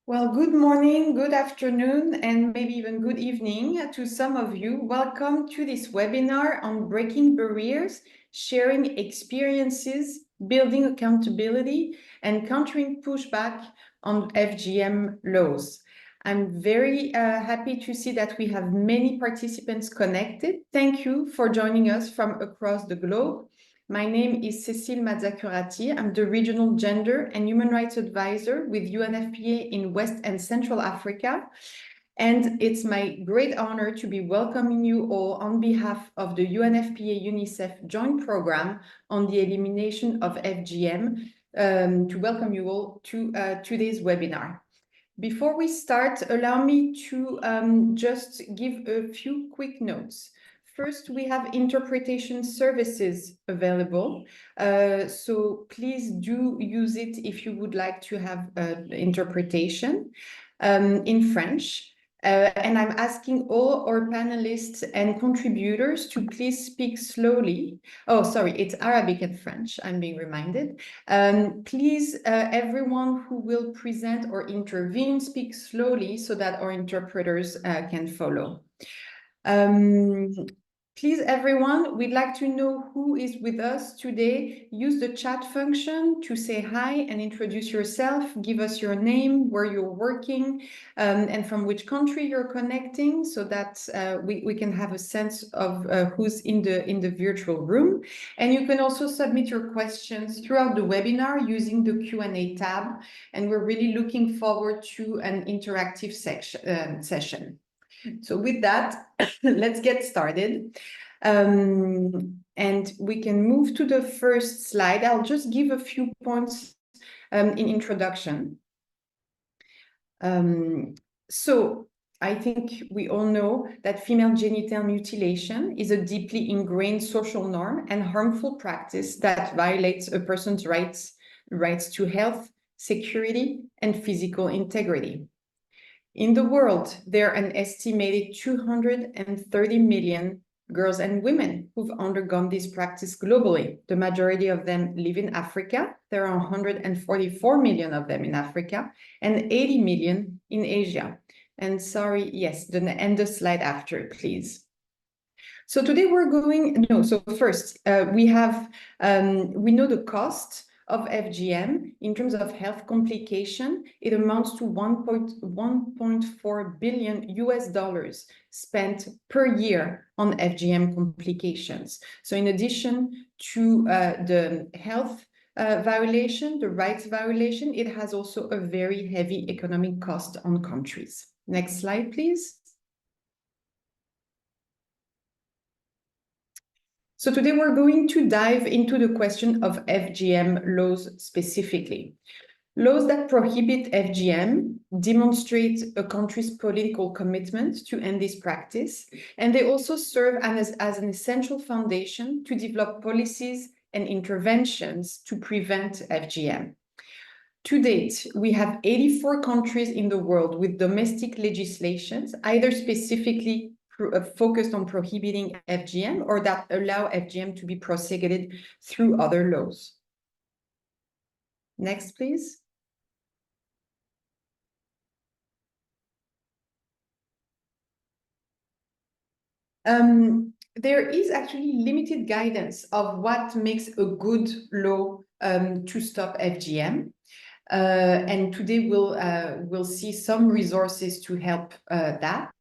Well, good morning, good afternoon, and maybe even good evening to some of you. Welcome to this webinar on breaking barriers, sharing experiences, building accountability, and countering pushback on FGM laws. I'm very happy to see that we have many participants connected. Thank you for joining us from across the globe. My name is Cécile Mazzacurati. I'm the Regional Gender and Human Rights Advisor with UNFPA in West and Central Africa. And it's my great honor to be welcoming you all on behalf of the UNFPA UNICEF Joint Program on the Elimination of FGM, to welcome you all to today's webinar. Before we start, allow me to just give a few quick notes. First, we have interpretation services available. So please do use it if you would like to have interpretation in French. And I'm asking all our panelists and contributors to please speak slowly. Oh, sorry, it's Arabic and French, I'm being reminded. Please, everyone who will present or intervene, speak slowly so that our interpreters can follow. Please, everyone, we'd like to know who is with us today. Use the chat function to say hi and introduce yourself. Give us your name, where you're working, and from which country you're connecting, so that we can have a sense of who's in the virtual room. And you can also submit your questions throughout the webinar using the Q&A tab. And we're really looking forward to an interactive session. So with that, let's get started. And we can move to the first slide. I'll just give a few points in introduction. So I think we all know that female genital mutilation is a deeply ingrained social norm and harmful practice that violates a person's rights to health, security, and physical integrity. In the world, there are an estimated 230 million girls and women who've undergone this practice globally. The majority of them live in Africa. There are 144 million of them in Africa and 80 million in Asia. And sorry, yes, and the slide after, please. So today we're going, so first we know the cost of FGM in terms of health complication. It amounts to $1.4 billion spent per year on FGM complications. So in addition to the health violation, the rights violation, it has also a very heavy economic cost on countries. Next slide, please. So today we're going to dive into the question of FGM laws specifically. Laws that prohibit FGM demonstrate a country's political commitment to end this practice, and they also serve as an essential foundation to develop policies and interventions to prevent FGM. To date, we have 84 countries in the world with domestic legislations, either specifically focused on prohibiting FGM or that allow FGM to be prosecuted through other laws. Next, please. There is actually limited guidance of what makes a good law to stop FGM. And today we'll see some resources to help that.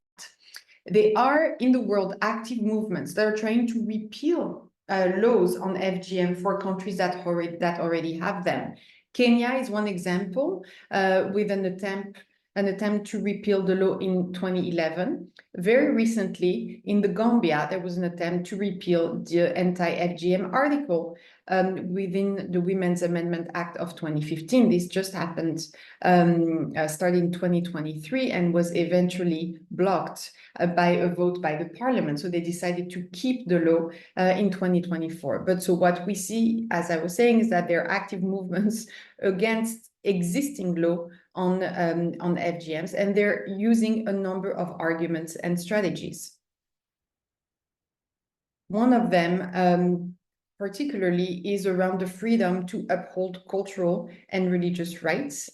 There are in the world active movements that are trying to repeal laws on FGM for countries that already have them. Kenya is one example with an attempt to repeal the law in 2011. Very recently, in the Gambia, there was an attempt to repeal the anti-FGM article within the Women's Amendment Act of 2015. This just happened starting in 2023 and was eventually blocked by a vote by the parliament. So they decided to keep the law in 2024. But so what we see, as I was saying, is that there are active movements against existing law on FGMs, and they're using a number of arguments and strategies. One of them particularly is around the freedom to uphold cultural and religious rights.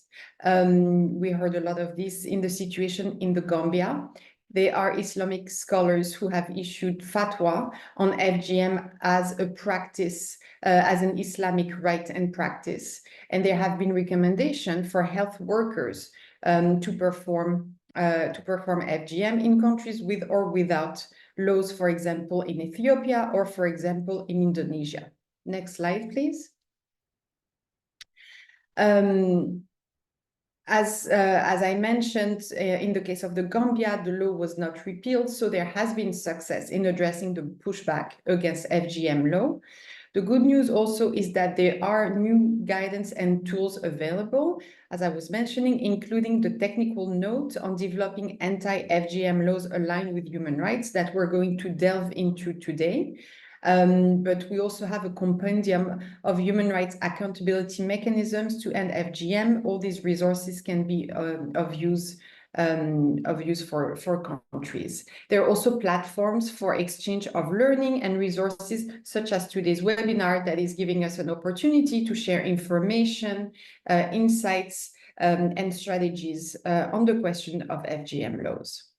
We heard a lot of this in the situation in the Gambia. There are Islamic scholars who have issued fatwa on FGM as a practice, as an Islamic right and practice. And there have been recommendations for health workers to perform FGM in countries with or without laws, for example, in Ethiopia or, for example, in Indonesia. Next slide, please. As I mentioned, in the case of the Gambia, the law was not repealed, so there has been success in addressing the pushback against FGM law. The good news also is that there are new guidance and tools available, as I was mentioning, including the technical note on developing anti-FGM laws aligned with human rights that we're going to delve into today. But we also have a compendium of human rights accountability mechanisms to end FGM. All these resources can be of use for countries. There are also platforms for exchange of learning and resources, such as today's webinar that is giving us an opportunity to share information, insights, and strategies on the question of FGM laws.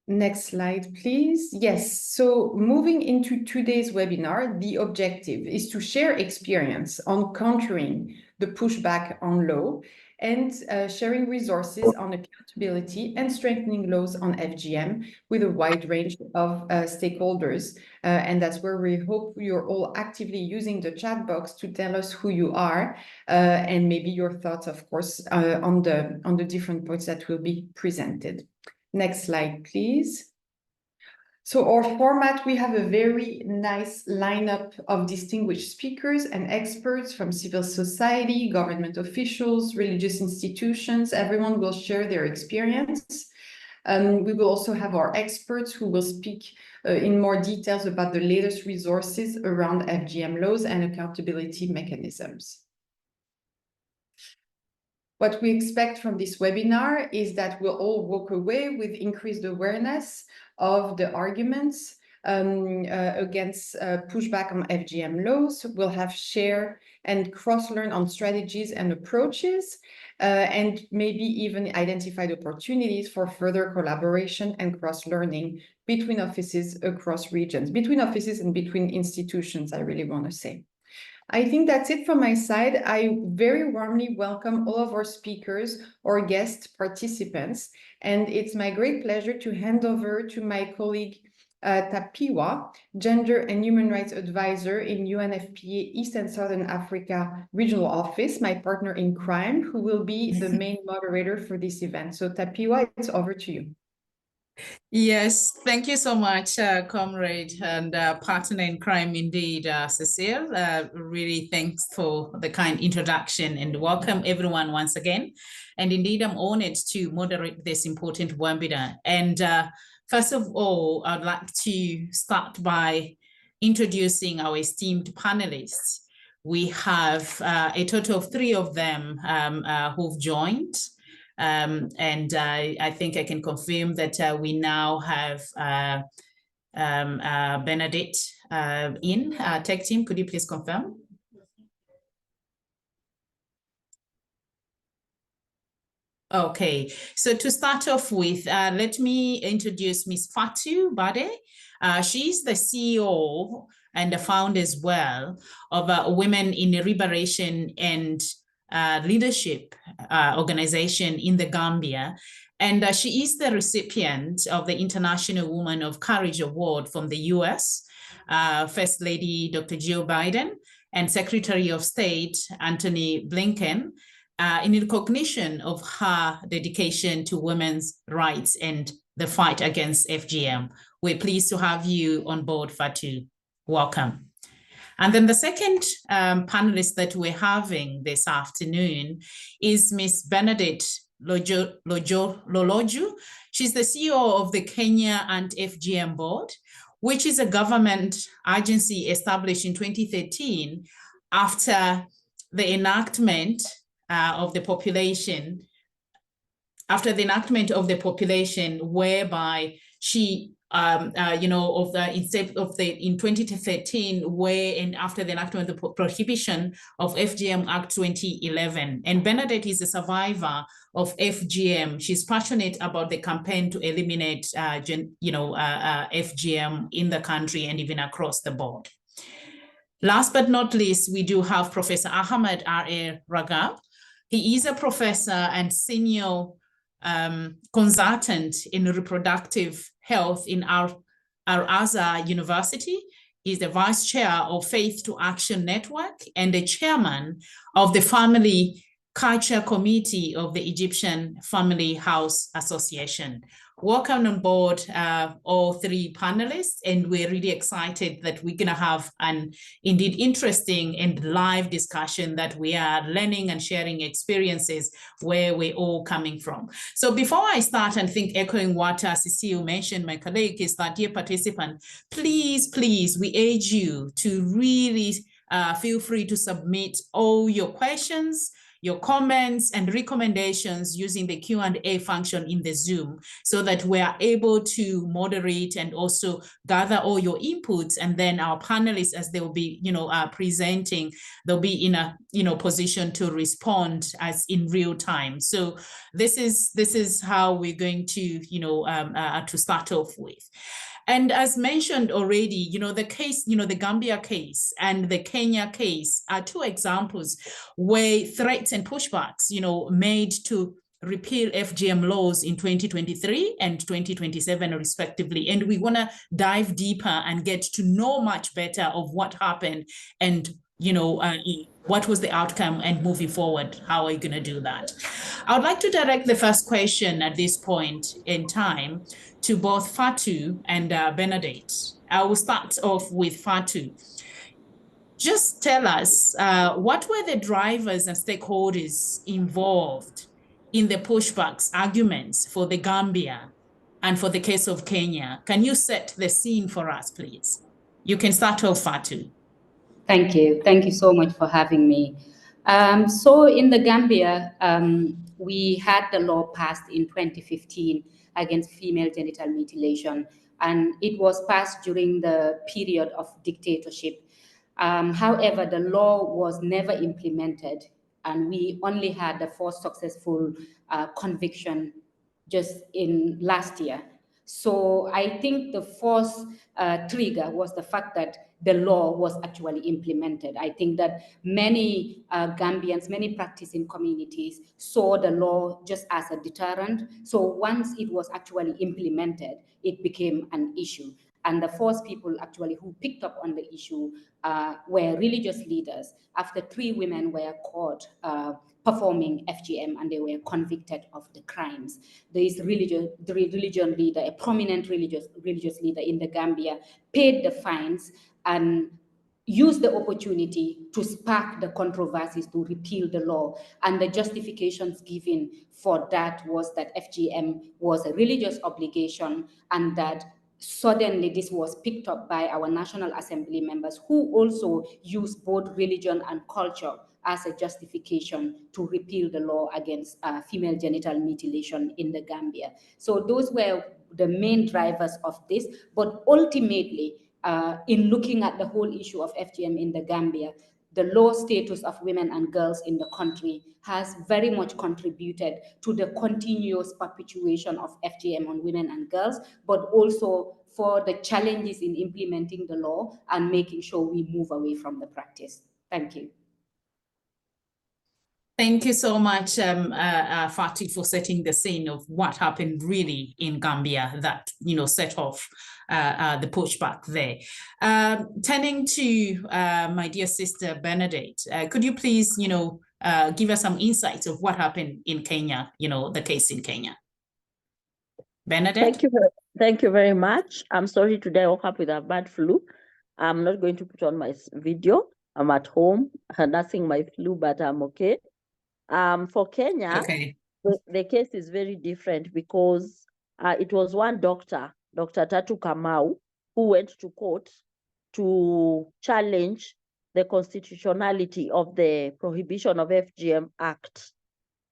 Next slide, please. Yes, so moving into today's webinar, the objective is to share experience on countering the pushback on law and sharing resources on accountability and strengthening laws on FGM with a wide range of stakeholders. And that's where we hope you're all actively using the chat box to tell us who you are and maybe your thoughts, of course, on the different points that will be presented. Next slide, please. So our format, we have a very nice lineup of distinguished speakers and experts from civil society, government officials, religious institutions. Everyone will share their experience. We will also have our experts who will speak in more details about the latest resources around FGM laws and accountability mechanisms. What we expect from this webinar is that we'll all walk away with increased awareness of the arguments against pushback on FGM laws. We'll have share and cross-learn on strategies and approaches, and maybe even identified opportunities for further collaboration and cross-learning between offices across regions, between offices and between institutions, I really want to say. I think that's it from my side. I very warmly welcome all of our speakers or guest participants, and it's my great pleasure to hand over to my colleague Tapiwa, Gender and Human Rights Advisor in UNFPA East and Southern Africa Regional Office, my partner in crime, who will be the main moderator for this event. So Tapiwa, it's over to you. Yes, thank you so much, comrade and partner in crime indeed, Cecile. Really thanks for the kind introduction and welcome everyone once again. And indeed, I'm honored to moderate this important webinar. And first of all, I'd like to start by introducing our esteemed panelists. We have a total of 3 of them who've joined. And I think I can confirm that we now have Bernadette in tech team. Could you please confirm? Okay, so to start off with, let me introduce Ms. Fatou Bade. She's the CEO and the founder as well of Women in Liberation and Leadership organization in the Gambia. And she is the recipient of the International Woman of Courage Award from the US, First Lady Dr. Joe Biden, and Secretary of State Antony Blinken, in recognition of her dedication to women's rights and the fight against FGM. We're pleased to have you on board, Fatou. Welcome. And then the second panelist that we're having this afternoon is Ms. Bernadette Loloju. She's the CEO of the Kenya Anti-FGM Board, which is a government agency established in 2013 after the enactment of the population, whereby she of the in 2013, where and after the enactment of the prohibition of FGM Act 2011. And Bernadette is a survivor of FGM. She's passionate about the campaign to eliminate, FGM in the country and even across the board. Last but not least, we do have Professor Ahmed R.A. Ragab. He is a professor and senior consultant in reproductive health in Al-Azhar University. He's the vice chair of Faith to Action Network and the chairman of the Family Culture Committee of the Egyptian Family House Association. Welcome on board, all three panelists, and we're really excited that we're going to have an indeed interesting and live discussion that we are learning and sharing experiences where we're all coming from. So before I start, and think echoing what Cecile mentioned, my colleague, is that, dear participant, please, we urge you to really feel free to submit all your questions, your comments and recommendations using the Q&A function in the Zoom, so that we are able to moderate and also gather all your inputs. And then our panelists, as they will be, presenting, they'll be in a, position to respond as in real time. So this is how we're going to, to start off with. And as mentioned already, the case, the Gambia case and the Kenya case are two examples where threats and pushbacks, made to repeal FGM laws in 2023 and 2027 respectively. And we want to dive deeper and get to know much better of what happened and what was the outcome, and moving forward, how are you going to do that? I would like to direct the first question at this point in time to both Fatou and Bernadette. I will start off with Fatou. Just tell us, what were the drivers and stakeholders involved in the pushbacks arguments for the Gambia and for the case of Kenya? Can you set the scene for us, please? You can start off, Fatou. Thank you. Thank you so much for having me. So in the Gambia, we had the law passed in 2015 against female genital mutilation, and it was passed during the period of dictatorship. However, the law was never implemented, and we only had the first successful conviction just in last year. So I think the first trigger was the fact that the law was actually implemented. I think that many Gambians, many practicing communities saw the law just as a deterrent. So once it was actually implemented, it became an issue. And the first people actually who picked up on the issue were religious leaders. After 3 women were caught performing FGM and they were convicted of the crimes. There is religion leader, a prominent religious leader in the Gambia, paid the fines and used the opportunity to spark the controversies to repeal the law. And the justifications given for that was that FGM was a religious obligation, and that suddenly this was picked up by our National Assembly members, who also use both religion and culture as a justification to repeal the law against female genital mutilation in the Gambia. So those were the main drivers of this. But ultimately, in looking at the whole issue of FGM in the Gambia, the low status of women and girls in the country has very much contributed to the continuous perpetuation of FGM on women and girls, but also for the challenges in implementing the law and making sure we move away from the practice. Thank you. Thank you so much, Fatou, for setting the scene of what happened really in Gambia that, set off the pushback there. Turning to my dear sister Bernadette, could you please, give us some insights of what happened in Kenya, the case in Kenya? Bernadette? Thank you very much. I'm sorry today I woke up with a bad flu. I'm not going to put on my video. I'm at home nursing my flu, but I'm okay. For Kenya, okay, the case is very different because it was one doctor, Dr. Tatu Kamau, who went to court to challenge the constitutionality of the Prohibition of FGM Act.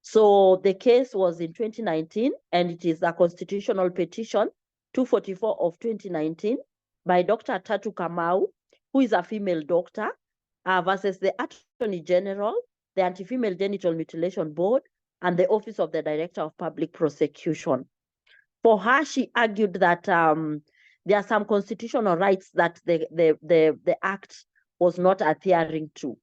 So the case was in 2019, and it is a constitutional petition 244 of 2019 by Dr. Tatu Kamau, who is a female doctor, versus the Attorney General, the Anti-Female Genital Mutilation Board, and the Office of the Director of Public Prosecution. For her, she argued that there are some constitutional rights that the Act was not adhering to,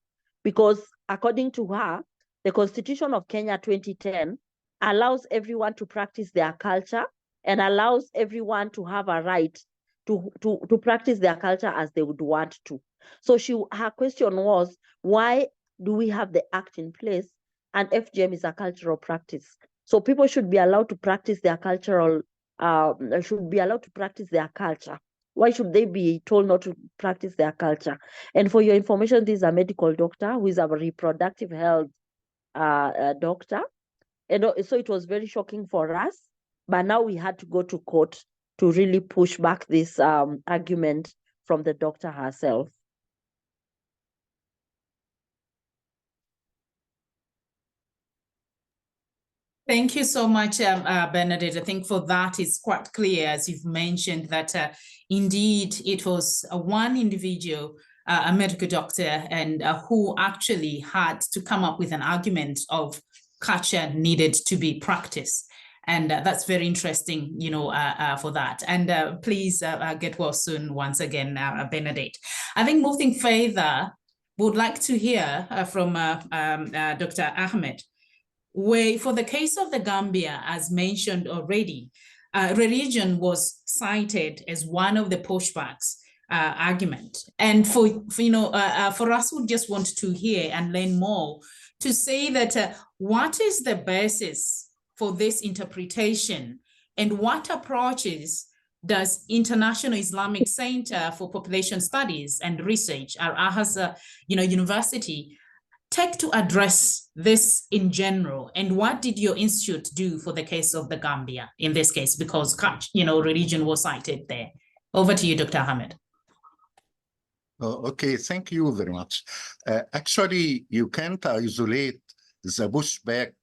because according to her, the Constitution of Kenya 2010 allows everyone to practice their culture and allows everyone to have a right to practice their culture as they would want to. So her question was, why do we have the Act in place and FGM is a cultural practice? So people should be allowed to practice their culture. Why should they be told not to practice their culture? And for your information, this is a medical doctor who is a reproductive health doctor. And so it was very shocking for us, but now we had to go to court to really push back this argument from the doctor herself. Thank you so much, Bernadette. I think for that, it's quite clear, as you've mentioned, that indeed it was one individual, a medical doctor, and who actually had to come up with an argument of culture needed to be practiced. And that's very interesting, you know, for that. And please get well soon once again, Bernadette. I think moving further, would like to hear from Dr. Ahmed, where for the case of the Gambia, as mentioned already, religion was cited as one of the pushbacks argument. And for us who just want to hear and learn more, to say that what is the basis for this interpretation and what approaches does International Islamic Center for Population Studies and Research, Al-Azhar University, take to address this in general? And what did your institute do for the case of the Gambia in this case, because religion was cited there? Over to you, Dr. Ahmed. Okay, thank you very much. Actually, you can't isolate the pushback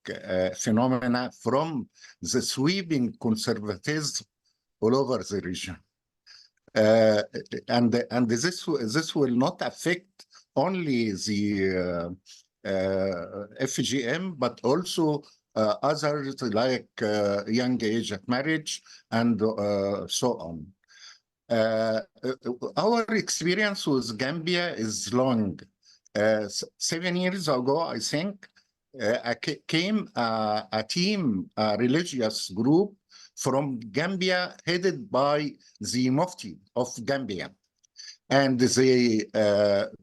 phenomena from the sweeping conservatism all over the region. And this will not affect only the FGM, but also others like young age at marriage and so on. Our experience with Gambia is long. 7 years ago, I think, came a team, a religious group from Gambia headed by the Mufti of Gambia. And they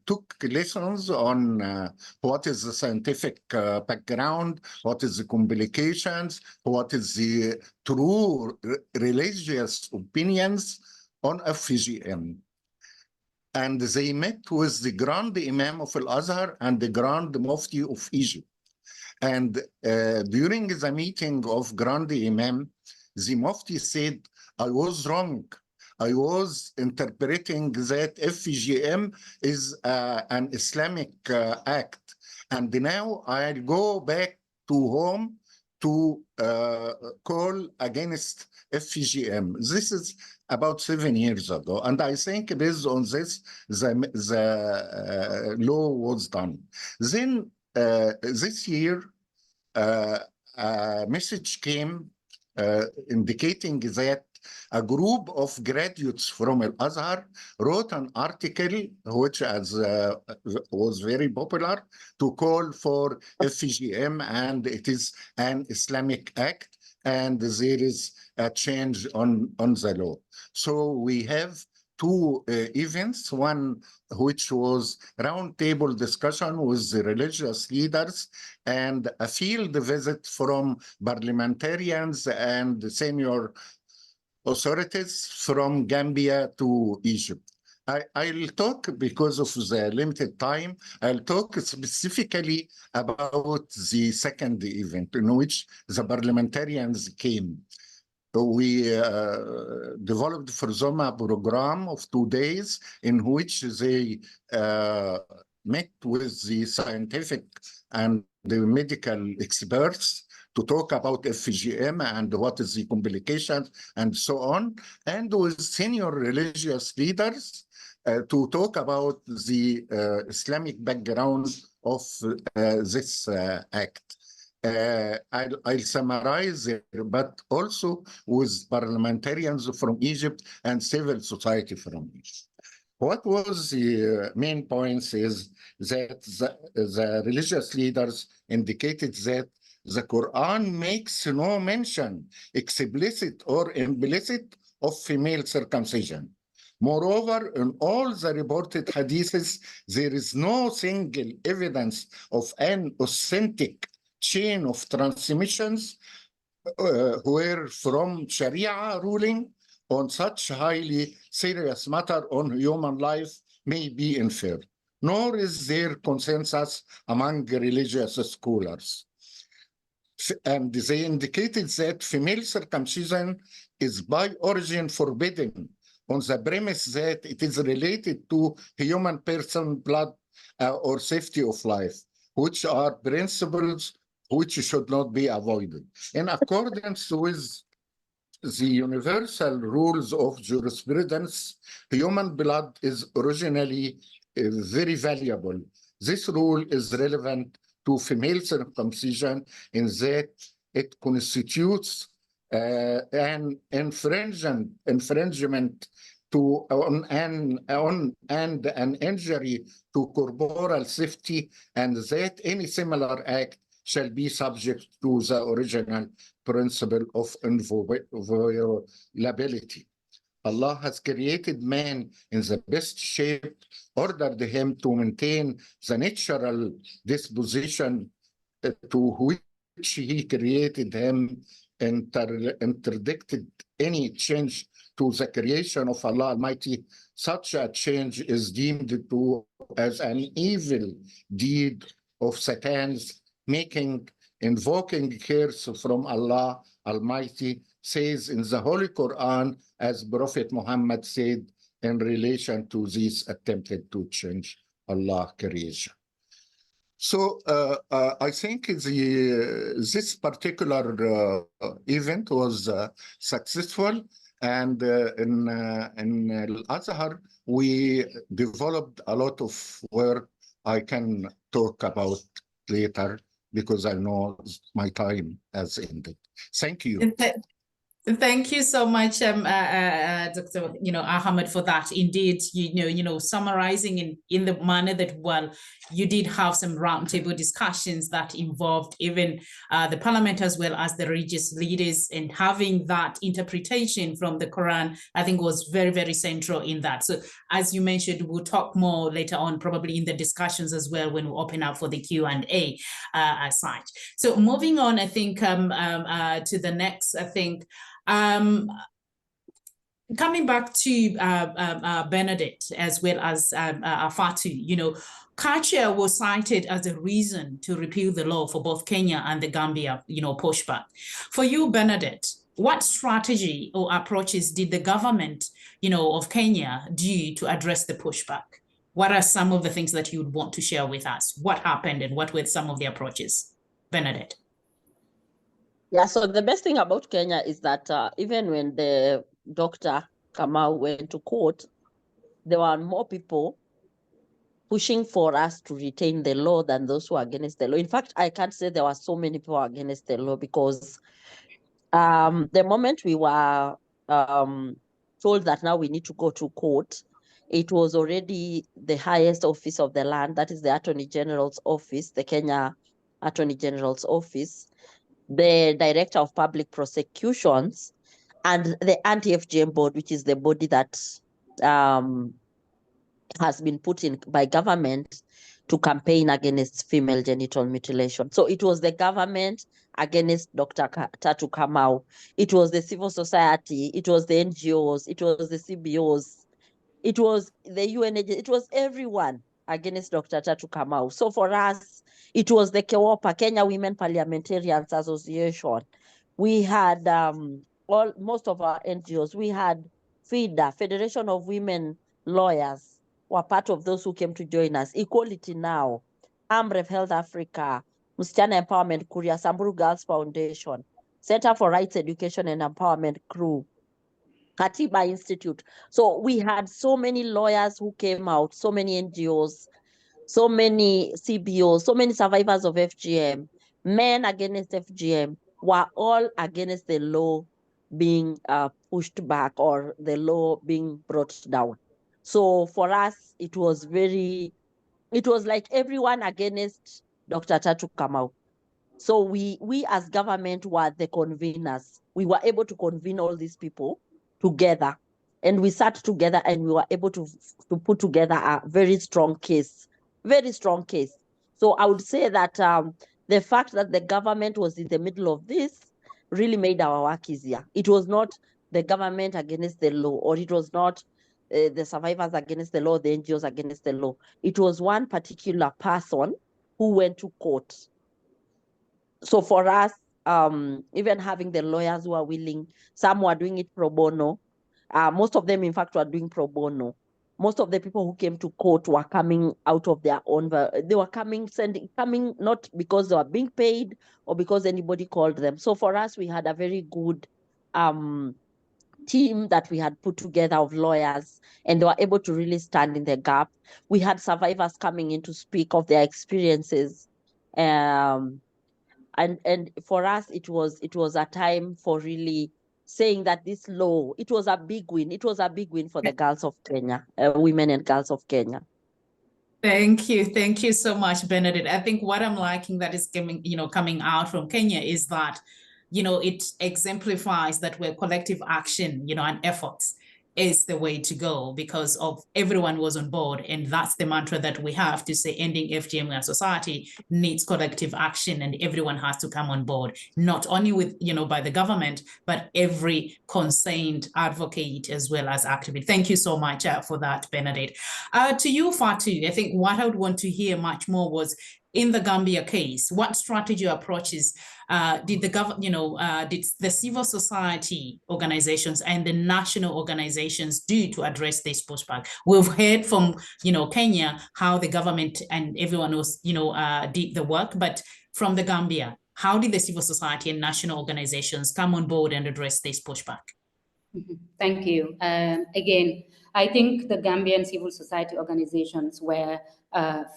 took lessons on what is the scientific background, what is the complications, what is the true religious opinions on FGM. And they met with the Grand Imam of Al-Azhar and the Grand Mufti of Egypt. And during the meeting of Grand Imam, the Mufti said, I was wrong. I was interpreting that FGM is an Islamic act. And now I'll go back to home to call against FGM. This is about 7 years ago. And I think based on this, the law was done. Then this year, a message came indicating that a group of graduates from Al-Azhar wrote an article which was very popular to call for FGM, and it is an Islamic act, and there is a change on the law. So we have two events, one which was roundtable discussion with the religious leaders and a field visit from parliamentarians and senior authorities from Gambia to Egypt. I'll talk, because of the limited time, I'll talk specifically about the second event in which the parliamentarians came. We developed for them a program of 2 days in which they met with the scientific and the medical experts to talk about FGM and what is the complications and so on, and with senior religious leaders to talk about the Islamic background of this act. I'll summarize it, but also with parliamentarians from Egypt and civil society from Egypt. What was the main points is that the religious leaders indicated that the Quran makes no mention, explicit or implicit, of female circumcision. Moreover, in all the reported hadiths, there is no single evidence of an authentic chain of transmissions where from Sharia ruling on such highly serious matter on human life may be inferred, nor is there consensus among religious scholars. And they indicated that female circumcision is by origin forbidden on the premise that it is related to human person blood or safety of life, which are principles which should not be avoided. In accordance with the universal rules of jurisprudence, human blood is originally very valuable. This rule is relevant to female circumcision in that it constitutes an infringement to and an injury to corporal safety, and that any similar act shall be subject to the original principle of inviolability. Allah has created man in the best shape, ordered him to maintain the natural disposition to which he created him, interdicted any change to the creation of Allah Almighty. Such a change is deemed to as an evil deed of Satan's making, invoking curse from Allah Almighty, says in the Holy Quran, as Prophet Muhammad said in relation to this attempted to change Allah's creation. So I think this particular event was successful, and in Al-Azhar, we developed a lot of work I can talk about later, because I know my time has ended. Thank you. Thank you so much, Dr. Ahmed, for that. Indeed, summarizing in the manner that, well, you did have some roundtable discussions that involved even the parliament as well as the religious leaders, and having that interpretation from the Quran, I think, was very, very central in that. So, as you mentioned, we'll talk more later on, probably in the discussions as well, when we open up for the Q&A as such. So, moving on, I think to the next, I think. Coming back to Bernadette as well as Fatu, culture was cited as a reason to repeal the law for both Kenya and the Gambia, pushback. For you, Bernadette, what strategy or approaches did the government, of Kenya do to address the pushback? What are some of the things that you would want to share with us? What happened and what were some of the approaches? Bernadette. Yeah, so the best thing about Kenya is that even when the Dr. Kamau went to court, there were more people pushing for us to retain the law than those who are against the law. In fact, I can't say there were so many people against the law, because the moment we were told that now we need to go to court, it was already the highest office of the land, that is the Attorney General's office, the Kenya Attorney General's office, the Director of Public Prosecutions, and the Anti-FGM Board, which is the body that has been put in by government to campaign against female genital mutilation. So it was the government against Dr. Tatu Kamau. It was the civil society. It was the NGOs. It was the CBOs. It was the UN. It was everyone against Dr. Tatu Kamau. So for us, it was the KEWOPA, Kenya Women Parliamentarians Association. We had most of our NGOs. We had FIDA, Federation of Women Lawyers, were part of those who came to join us. Equality Now, AMREF Health Africa, Msichana Empowerment Kuria, Samburu Girls Foundation, Center for Rights Education and Empowerment Crew, Katiba Institute. So we had so many lawyers who came out, so many NGOs, so many CBOs, so many survivors of FGM, men against FGM, were all against the law being pushed back or the law being brought down. So for us, it was like everyone against Dr. Tatu Kamau. So we as government were the conveners. We were able to convene all these people together, and we sat together and we were able to put together a very strong case, very strong case. So I would say that the fact that the government was in the middle of this really made our work easier. It was not the government against the law, or it was not the survivors against the law, the NGOs against the law. It was one particular person who went to court. So for us, even having the lawyers who are willing, some were doing it pro bono. Most of them, in fact, were doing pro bono. Most of the people who came to court were coming out of their own, they were coming not because they were being paid or because anybody called them. So for us, we had a very good team that we had put together of lawyers, and they were able to really stand in the gap. We had survivors coming in to speak of their experiences. And for us, it was a time for really saying that this law, it was a big win. It was a big win for the girls of Kenya, women and girls of Kenya. Thank you so much, Benedict. I think what I'm liking that is coming out from Kenya is that it exemplifies that where collective action and efforts is the way to go, because of everyone was on board. And that's the mantra that we have to say, ending FGM in our society needs collective action, and everyone has to come on board, not only with, by the government, but every concerned advocate as well as activist. Thank you so much for that, Benedict. To you, Fatu, I think what I would want to hear much more was, in the Gambia case, what strategy approaches did the civil society organizations and the national organizations do to address this pushback? We've heard from Kenya how the government and everyone else did the work, but from the Gambia, how did the civil society and national organizations come on board and address this pushback? Thank you. Again, I think the Gambian civil society organizations were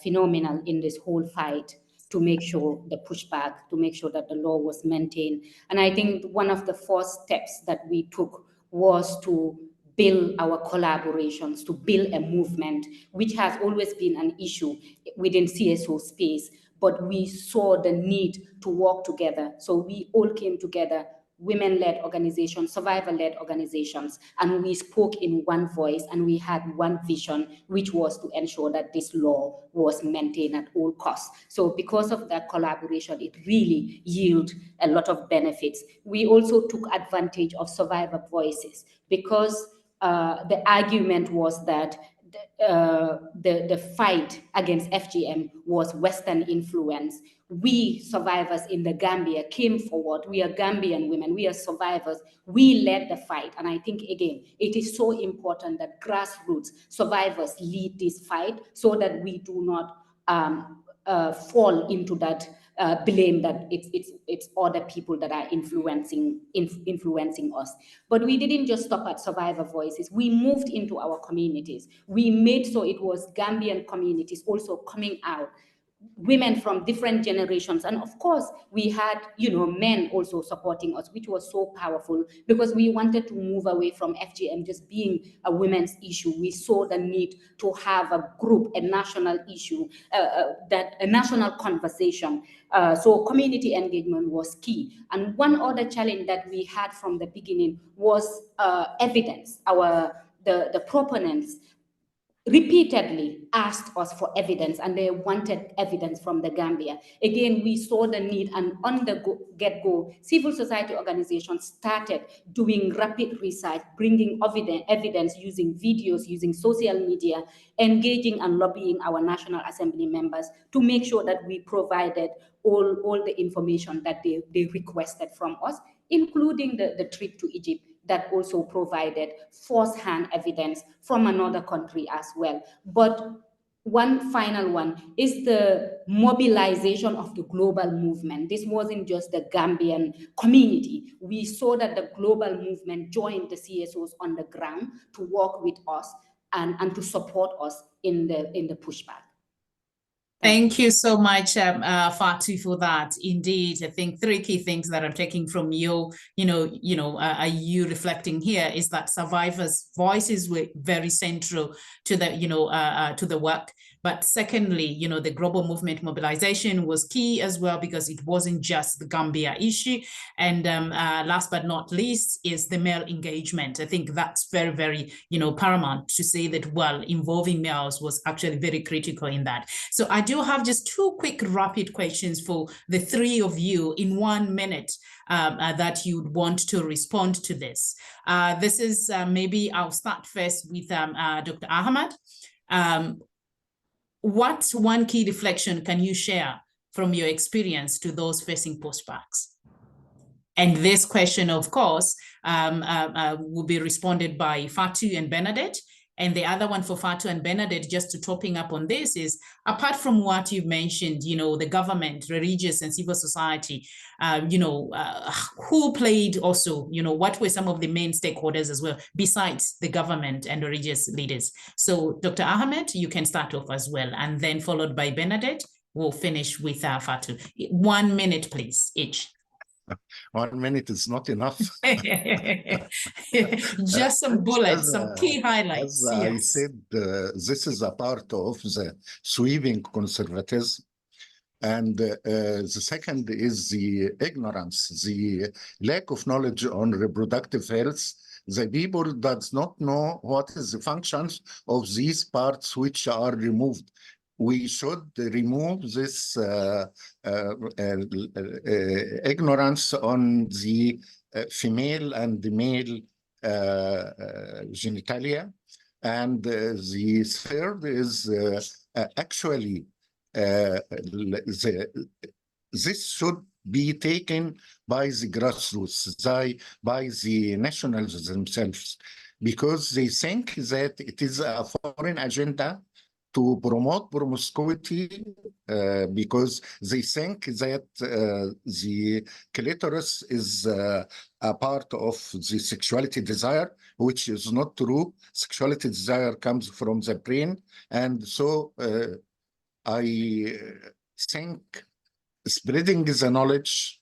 phenomenal in this whole fight to make sure the pushback, to make sure that the law was maintained. And I think one of the first steps that we took was to build our collaborations, to build a movement, which has always been an issue within CSO space, but we saw the need to work together. So we all came together, women-led organizations, survivor-led organizations, and we spoke in one voice, and we had one vision, which was to ensure that this law was maintained at all costs. So because of that collaboration, it really yielded a lot of benefits. We also took advantage of survivor voices, because the argument was that the fight against FGM was Western influence. We survivors in the Gambia came forward. We are Gambian women. We are survivors. We led the fight. And I think, again, it is so important that grassroots survivors lead this fight so that we do not fall into that blame that it's other people that are influencing us. But we didn't just stop at survivor voices. We moved into our communities. We made so it was Gambian communities also coming out, women from different generations, and of course we had men also supporting us, which was so powerful, because we wanted to move away from FGM just being a women's issue. We saw the need to have a group, a national issue, a national conversation. So community engagement was key. And one other challenge that we had from the beginning was evidence. The proponents repeatedly asked us for evidence, and they wanted evidence from the Gambia. Again, we saw the need, and on the get-go, civil society organizations started doing rapid research, bringing evidence using videos, using social media, engaging and lobbying our National Assembly members to make sure that we provided all the information that they requested from us, including the trip to Egypt that also provided first-hand evidence from another country as well. But one final one is the mobilization of the global movement. This wasn't just the Gambian community. We saw that the global movement joined the CSOs on the ground to work with us and to support us in the pushback. Thank you so much, Fatu, for that. Indeed, I think 3 key things that I'm taking from you, are you reflecting here is that survivors' voices were very central to the, to the work. But secondly, the global movement mobilization was key as well, because it wasn't just the Gambia issue. And last but not least is the male engagement. I think that's very, very, paramount to say that, well, involving males was actually very critical in that. So I do have just 2 quick rapid questions for the 3 of you in 1 minute that you'd want to respond to this. This is maybe I'll start first with Dr. Ahmed. What one key reflection can you share from your experience to those facing pushbacks? And this question, of course, will be responded by Fatu and Bernadette. And the other one for Fatu and Bernadette, just to topping up on this, is apart from what you've mentioned, the government, religious and civil society, who played also, what were some of the main stakeholders as well, besides the government and religious leaders? So Dr. Ahmed, you can start off as well, and then followed by Bernadette. We'll finish with Fatu. 1 minute, please, each. 1 minute is not enough. Just some bullets, some key highlights. As I said, this is a part of the sweeping conservatism. And the second is the ignorance, the lack of knowledge on reproductive health. The people does not know what is the functions of these parts which are removed. We should remove this ignorance on the female and the male genitalia. And the third is actually this should be taken by the grassroots, by the nationals themselves, because they think that it is a foreign agenda to promote promiscuity, because they think that the clitoris is a part of the sexuality desire, which is not true. Sexuality desire comes from the brain. And so I think spreading the knowledge,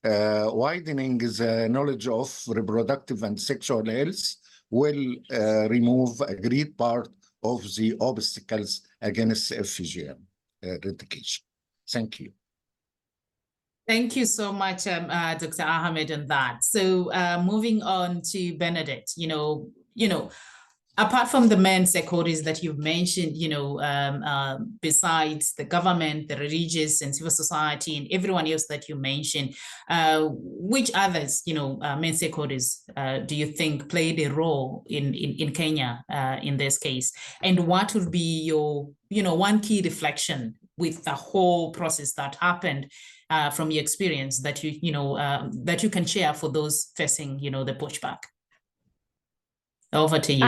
widening the knowledge of reproductive and sexual health will remove a great part of the obstacles against FGM eradication. Thank you. Thank you so much, Dr. Ahmed, on that. So moving on to Bernadette, apart from the main stakeholders that you've mentioned, besides the government, the religious and civil society, and everyone else that you mentioned, which others, main stakeholders do you think played a role in Kenya in this case? And what would be your, one key reflection with the whole process that happened from your experience that that you can share for those facing, the pushback? Over to you,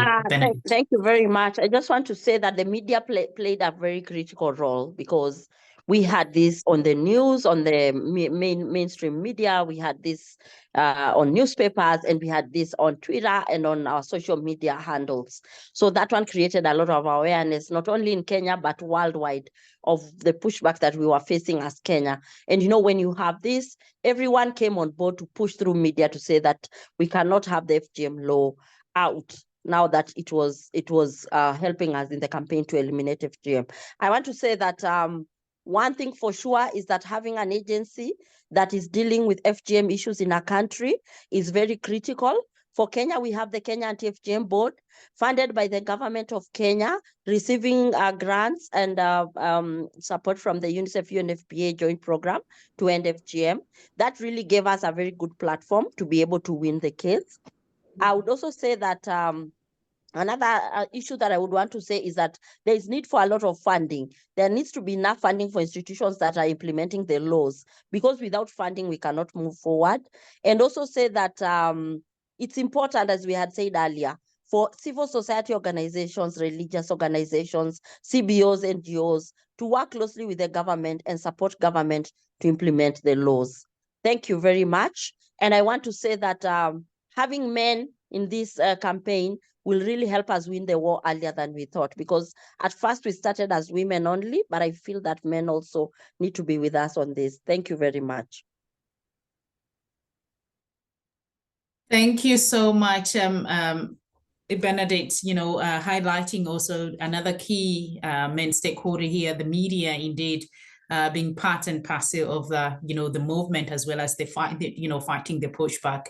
thank you very much. I just want to say that the media played a very critical role, because we had this on the news, on the mainstream media. We had this on newspapers, and we had this on Twitter and on our social media handles. So that one created a lot of awareness, not only in Kenya, but worldwide, of the pushback that we were facing as Kenya. And, when you have this, everyone came on board to push through media to say that we cannot have the FGM law out now that it was helping us in the campaign to eliminate FGM. I want to say that one thing for sure is that having an agency that is dealing with FGM issues in our country is very critical. For Kenya, we have the Kenya Anti-FGM Board, funded by the government of Kenya, receiving grants and support from the UNICEF UNFPA joint program to end FGM. That really gave us a very good platform to be able to win the case. I would also say that another issue that I would want to say is that there is need for a lot of funding. There needs to be enough funding for institutions that are implementing the laws, because without funding, we cannot move forward. And also say that it's important, as we had said earlier, for civil society organizations, religious organizations, CBOs, NGOs, to work closely with the government and support government to implement the laws. Thank you very much. And I want to say that having men in this campaign will really help us win the war earlier than we thought, because at first we started as women only, but I feel that men also need to be with us on this. Thank you very much. Thank you so much, Bernadette, highlighting also another key main stakeholder here, the media, indeed, being part and parcel of the, the movement, as well as the fight, fighting the pushback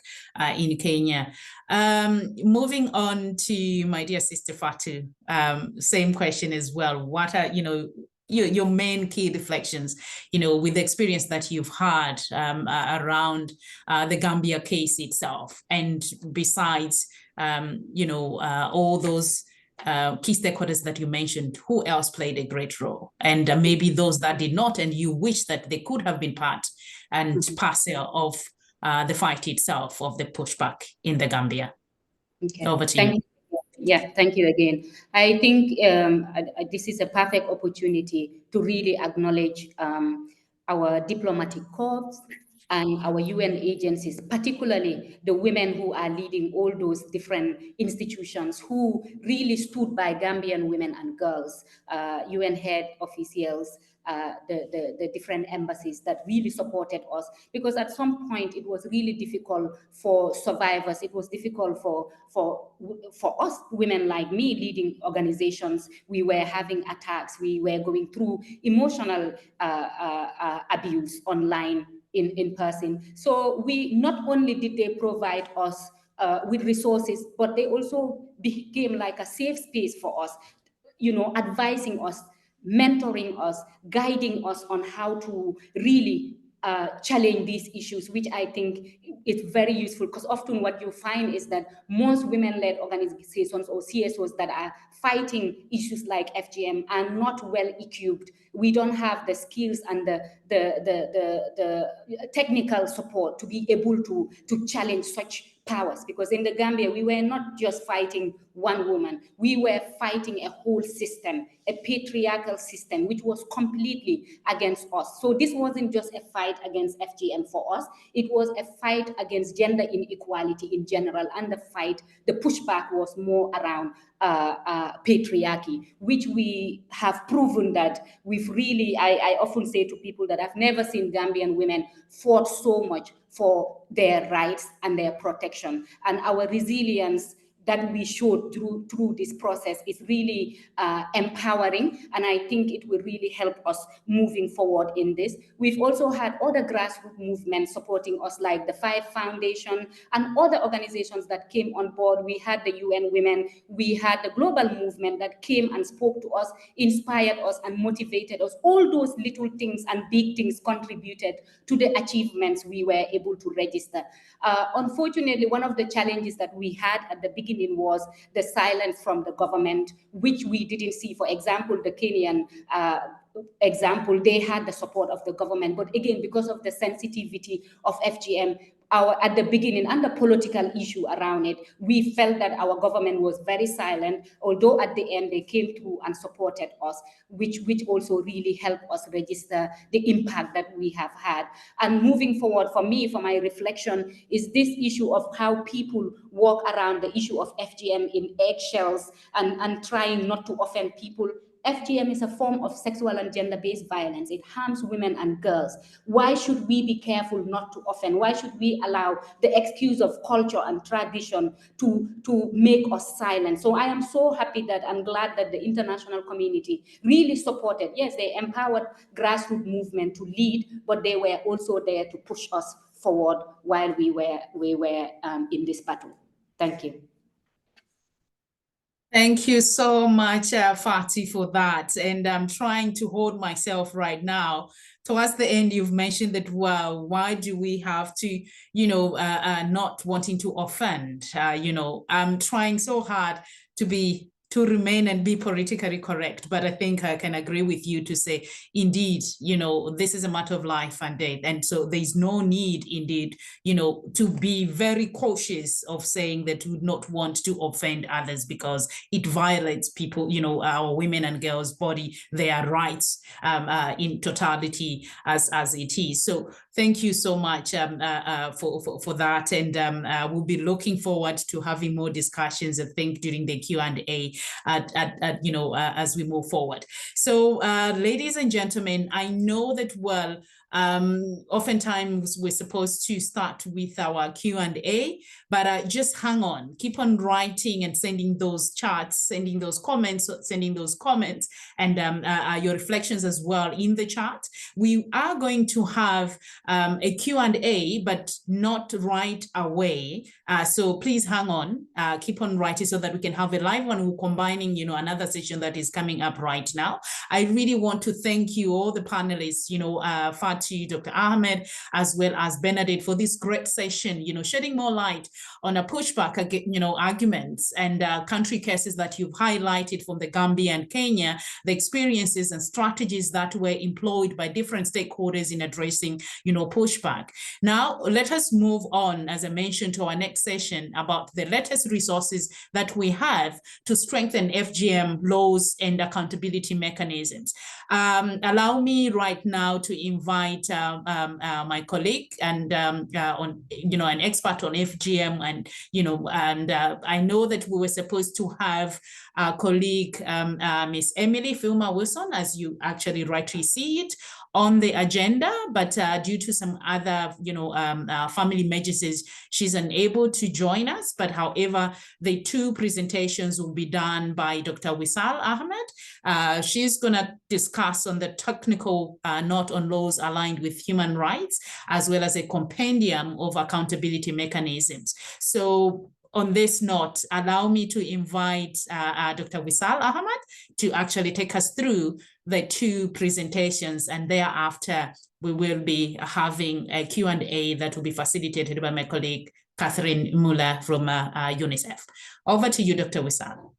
in Kenya. Moving on to my dear sister Fatu, same question as well. What are, your main key reflections, with the experience that you've had around the Gambia case itself, and besides, all those key stakeholders that you mentioned, who else played a great role? And maybe those that did not, and you wish that they could have been part and parcel of the fight itself, of the pushback in the Gambia. Okay. Over to Thank you. Yeah, thank you again. I think this is a perfect opportunity to really acknowledge our diplomatic corps and our UN agencies, particularly the women who are leading all those different institutions who really stood by Gambian women and girls, UN head officials, the different embassies that really supported us, because at some point it was really difficult for survivors. It was difficult for us women like me leading organizations. We were having attacks. We were going through emotional abuse online, in person. So we not only did they provide us with resources, but they also became like a safe space for us, advising us, mentoring us, guiding us on how to really challenge these issues, which I think is very useful, because often what you find is that most women-led organizations or CSOs that are fighting issues like FGM are not well equipped. We don't have the skills and the technical support to be able to challenge such powers, because in the Gambia, we were not just fighting one woman. We were fighting a whole system, a patriarchal system, which was completely against us. So this wasn't just a fight against FGM for us. It was a fight against gender inequality in general. And the pushback was more around patriarchy, which we have proven that we've really, I often say to people that I've never seen Gambian women fought so much for their rights and their protection. And our resilience that we showed through this process is really empowering, and I think it will really help us moving forward in this. We've also had other grassroots movements supporting us, like the Five Foundation and other organizations that came on board. We had the UN Women, we had the global movement that came and spoke to us, inspired us and motivated us. All those little things and big things contributed to the achievements we were able to register. Unfortunately, one of the challenges that we had at the beginning was the silence from the government, which we didn't see. For example, the Kenyan example, they had the support of the government, but again, because of the sensitivity of FGM, at the beginning, and the political issue around it, we felt that our government was very silent, although at the end they came through and supported us, which also really helped us register the impact that we have had. And moving forward, for me, for my reflection, is this issue of how people walk around the issue of FGM in eggshells and trying not to offend people. FGM is a form of sexual and gender-based violence. It harms women and girls. Why should we be careful not to offend? Why should we allow the excuse of culture and tradition to make us silent? So I am so happy that I'm glad that the international community really supported. Yes, they empowered grassroots movement to lead, but they were also there to push us forward while we were in this battle. Thank you. Thank you so much, Fati, for that. And I'm trying to hold myself right now. Towards the end, you've mentioned that, well, why do we have to, not wanting to offend? I'm trying so hard to be to remain and be politically correct, but I think I can agree with you to say, indeed, you know, this is a matter of life and death. And so there's no need, indeed, you know, to be very cautious of saying that we would not want to offend others because it violates people, you know, our women and girls' body, their rights in totality as it is. So thank you so much for that. And we'll be looking forward to having more discussions, I think, during the Q&A you know, as we move forward. So ladies and gentlemen, I know that, well, oftentimes we're supposed to start with our Q&A, but just hang on, keep on writing and sending those charts, sending those comments, and your reflections as well in the chat. We are going to have a Q&A, but not right away. So please hang on, keep on writing so that we can have a live one. We're combining, you know, another session that is coming up right now. I really want to thank you, all the panelists, you know, Fatu, Dr. Ahmed, as well as Benedict, for this great session, you know, shedding more light on a pushback, you know, arguments and country cases that you've highlighted from the Gambia and Kenya, the experiences and strategies that were employed by different stakeholders in addressing, you know, pushback. Now, let us move on, as I mentioned, to our next session about the latest resources that we have to strengthen FGM laws and accountability mechanisms. Allow me right now to invite my colleague and on, you know, an expert on FGM, and you know, and I know that we were supposed to have our colleague Miss Emily Filmer Wilson, as you actually rightly see it on the agenda, but due to some other, you know, family emergencies, she's unable to join us. But however, the two presentations will be done by Dr. Wisal Ahmed. She's going to discuss on the technical note on laws aligned with human rights, as well as a compendium of accountability mechanisms. So on this note, allow me to invite Dr. Wisal Ahmed to actually take us through the two presentations, and thereafter we will be having a Q&A that will be facilitated by my colleague Catherine Muller from UNICEF. Over to you, Dr. Wisal.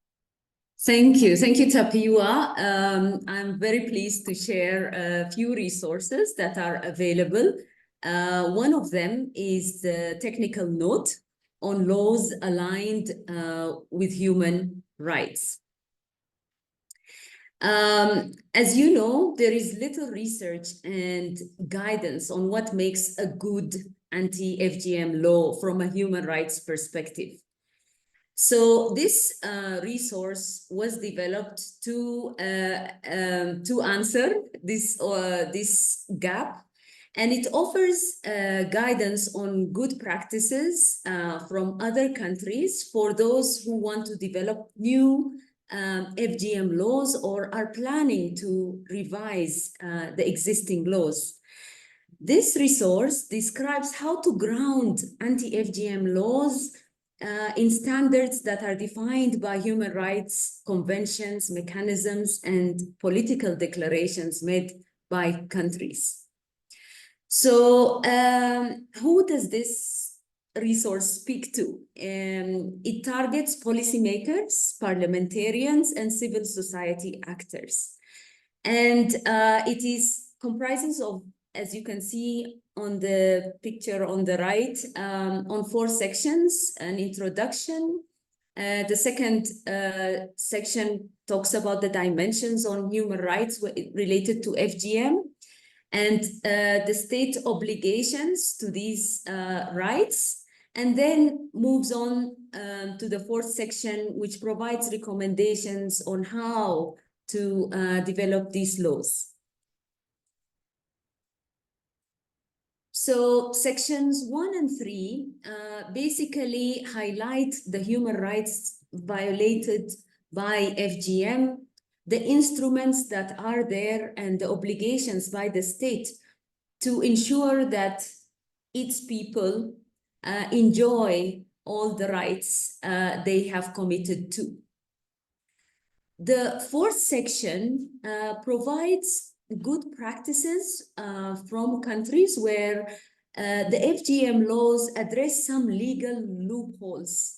Thank you, Tapiwa. I'm very pleased to share a few resources that are available. One of them is the technical note on laws aligned with human rights. As you know, there is little research and guidance on what makes a good anti-FGM law from a human rights perspective. So this resource was developed to answer this gap, and it offers guidance on good practices from other countries for those who want to develop new FGM laws or are planning to revise the existing laws. This resource describes how to ground anti-FGM laws in standards that are defined by human rights conventions, mechanisms, and political declarations made by countries. So who does this resource speak to? It targets policymakers, parliamentarians, and civil society actors. And it is comprises of, as you can see on the picture on the right, on 4 sections: an introduction. The second section talks about the dimensions on human rights related to FGM and the state obligations to these rights, and then moves on to the 4th section, which provides recommendations on how to develop these laws. So sections 1 and 3 basically highlight the human rights violated by FGM, the instruments that are there, and the obligations by the state to ensure that its people enjoy all the rights they have committed to. The 4th section provides good practices from countries where the FGM laws address some legal loopholes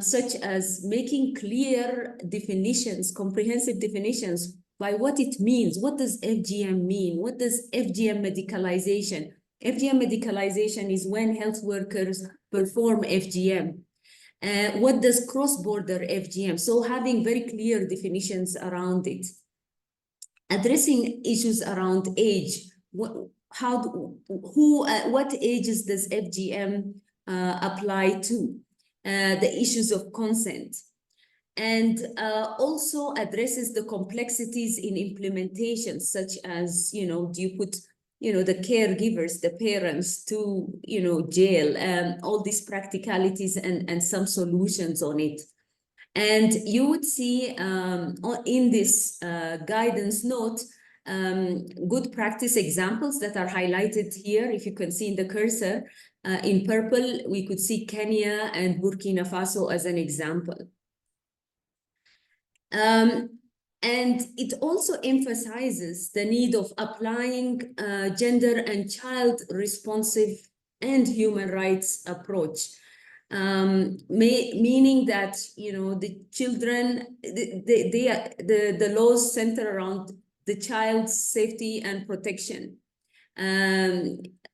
such as making clear definitions, comprehensive definitions by what it means. What does FGM mean? What does FGM medicalization? FGM medicalization is when health workers perform FGM. What does cross-border FGM? So having very clear definitions around it. Addressing issues around age. What ages does FGM apply to? The issues of consent. And also addresses the complexities in implementation, such as, do you put, the caregivers, the parents to, jail, all these practicalities and some solutions on it. And you would see in this guidance note, good practice examples that are highlighted here. If you can see in the cursor, in purple, we could see Kenya and Burkina Faso as an example. And it also emphasizes the need of applying gender and child responsive and human rights approach. Meaning that, the children, the laws center around the child's safety and protection.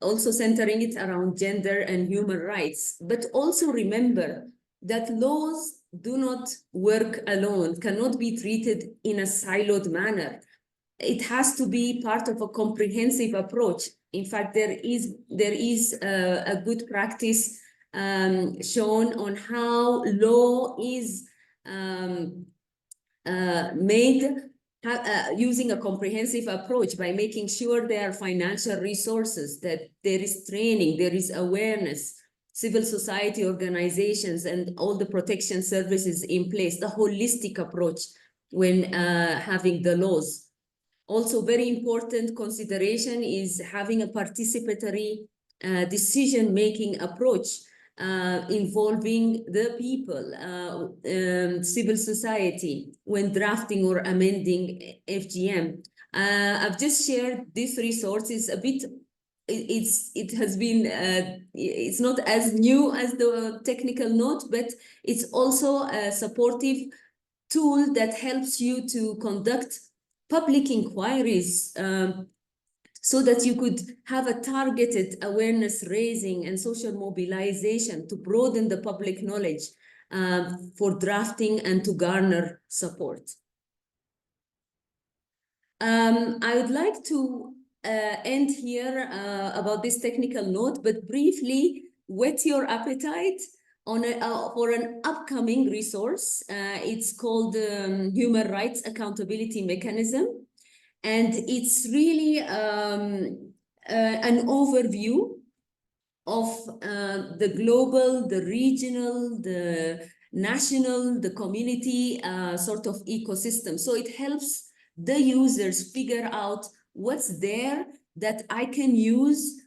Also centering it around gender and human rights. But also remember that laws do not work alone, cannot be treated in a siloed manner. It has to be part of a comprehensive approach. In fact, there is a good practice shown on how law is made using a comprehensive approach by making sure there are financial resources, that there is training, there is awareness, civil society organizations and all the protection services in place, the holistic approach when having the laws. Also, very important consideration is having a participatory decision-making approach involving the people, civil society, when drafting or amending FGM. I've just shared these resources a bit. It has been, it's not as new as the technical note, but it's also a supportive tool that helps you to conduct public inquiries so that you could have a targeted awareness raising and social mobilization to broaden the public knowledge for drafting and to garner support. I would like to end here about this technical note, but briefly whet your appetite on for an upcoming resource. It's called Human Rights Accountability Mechanism. And it's really an overview of the global, the regional, the national, the community sort of ecosystem. So it helps the users figure out what's there that I can use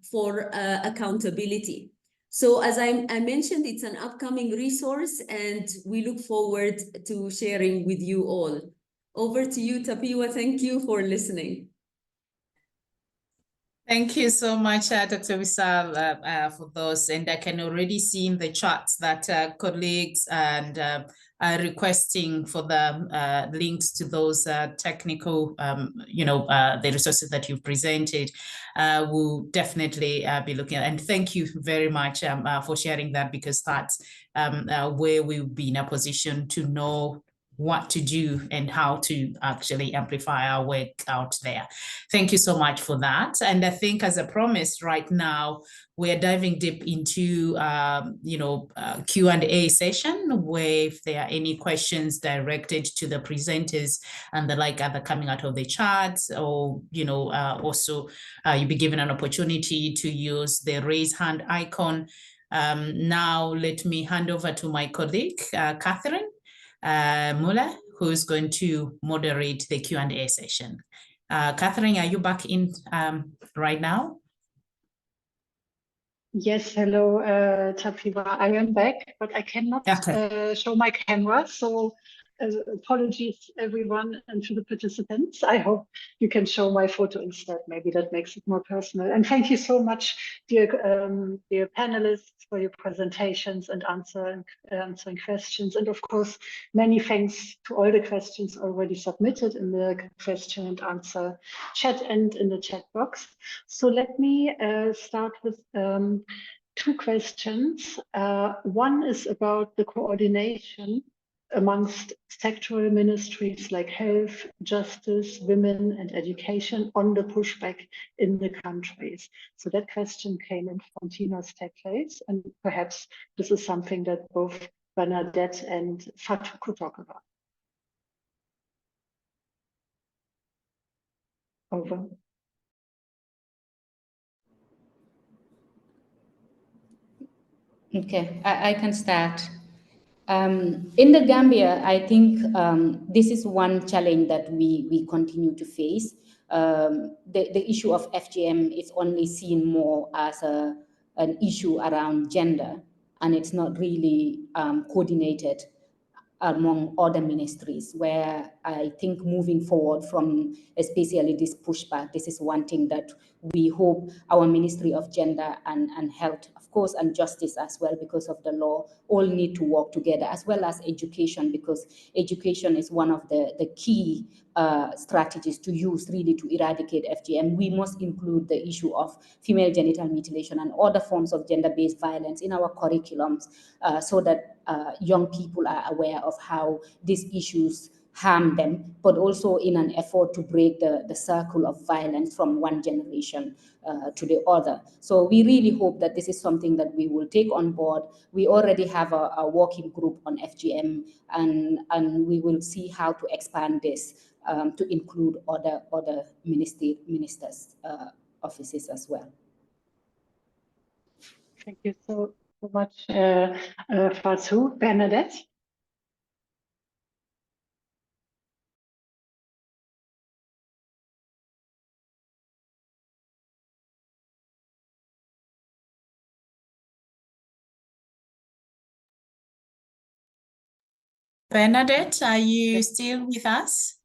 for accountability. So as I mentioned, it's an upcoming resource and we look forward to sharing with you all. Over to you, Tapiwa. Thank you for listening. Thank you so much, Dr. Wisal, for those. And I can already see in the charts that colleagues and are requesting for the links to those technical, the resources that you've presented. We'll definitely be looking at. And thank you very much for sharing that, because that's where we'll be in a position to know what to do and how to actually amplify our work out there. Thank you so much for that. And I think, as I promised, right now, we're diving deep into, Q&A session, where if there are any questions directed to the presenters and the like, either coming out of the charts or, also you'll be given an opportunity to use the raise hand icon. Now, let me hand over to my colleague, Catherine Muller, who is going to moderate the Q&A session. Catherine, are you back in right now? Yes, hello, Tapiwa. I am back, but I cannot show my camera. So apologies, everyone, and to the participants. I hope you can show my photo instead. Maybe that makes it more personal. And thank you so much, dear panelists, for your presentations and answering questions. And of course, many thanks to all the questions already submitted in the question and answer chat and in the chat box. So let me start with two questions. One is about the coordination amongst sectoral ministries like health, justice, women, and education on the pushback in the countries. So that question came in from Tina Stekles, and perhaps this is something that both Bernadette and Fatou could talk about. Over. Okay, I can start. In the Gambia, I think this is one challenge that we continue to face. The issue of FGM is only seen more as an issue around gender, and it's not really coordinated among other ministries, where I think moving forward from especially this pushback, this is one thing that we hope our Ministry of Gender and Health, of course, and Justice as well, because of the law, all need to work together, as well as education, because education is one of the key strategies to use really to eradicate FGM. We must include the issue of female genital mutilation and other forms of gender-based violence in our curriculums so that young people are aware of how these issues harm them, but also in an effort to break the circle of violence from one generation to the other. So we really hope that this is something that we will take on board. We already have a working group on FGM, and we will see how to expand this to include other ministers' offices as well. Thank you so much, Fatou. Bernadette? Bernadette, are you still with us?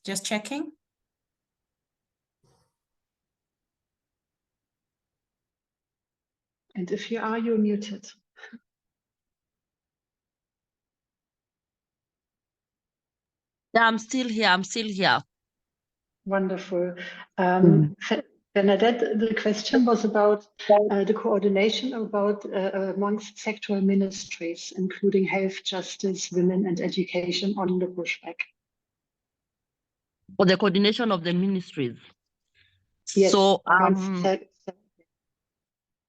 Just checking. And if you are, you're muted. Yeah, I'm still here. I'm still here. Wonderful. Bernadette, the question was about the coordination amongst sectoral ministries, including health, justice, women, and education on the pushback. For the coordination of the ministries. Yes, So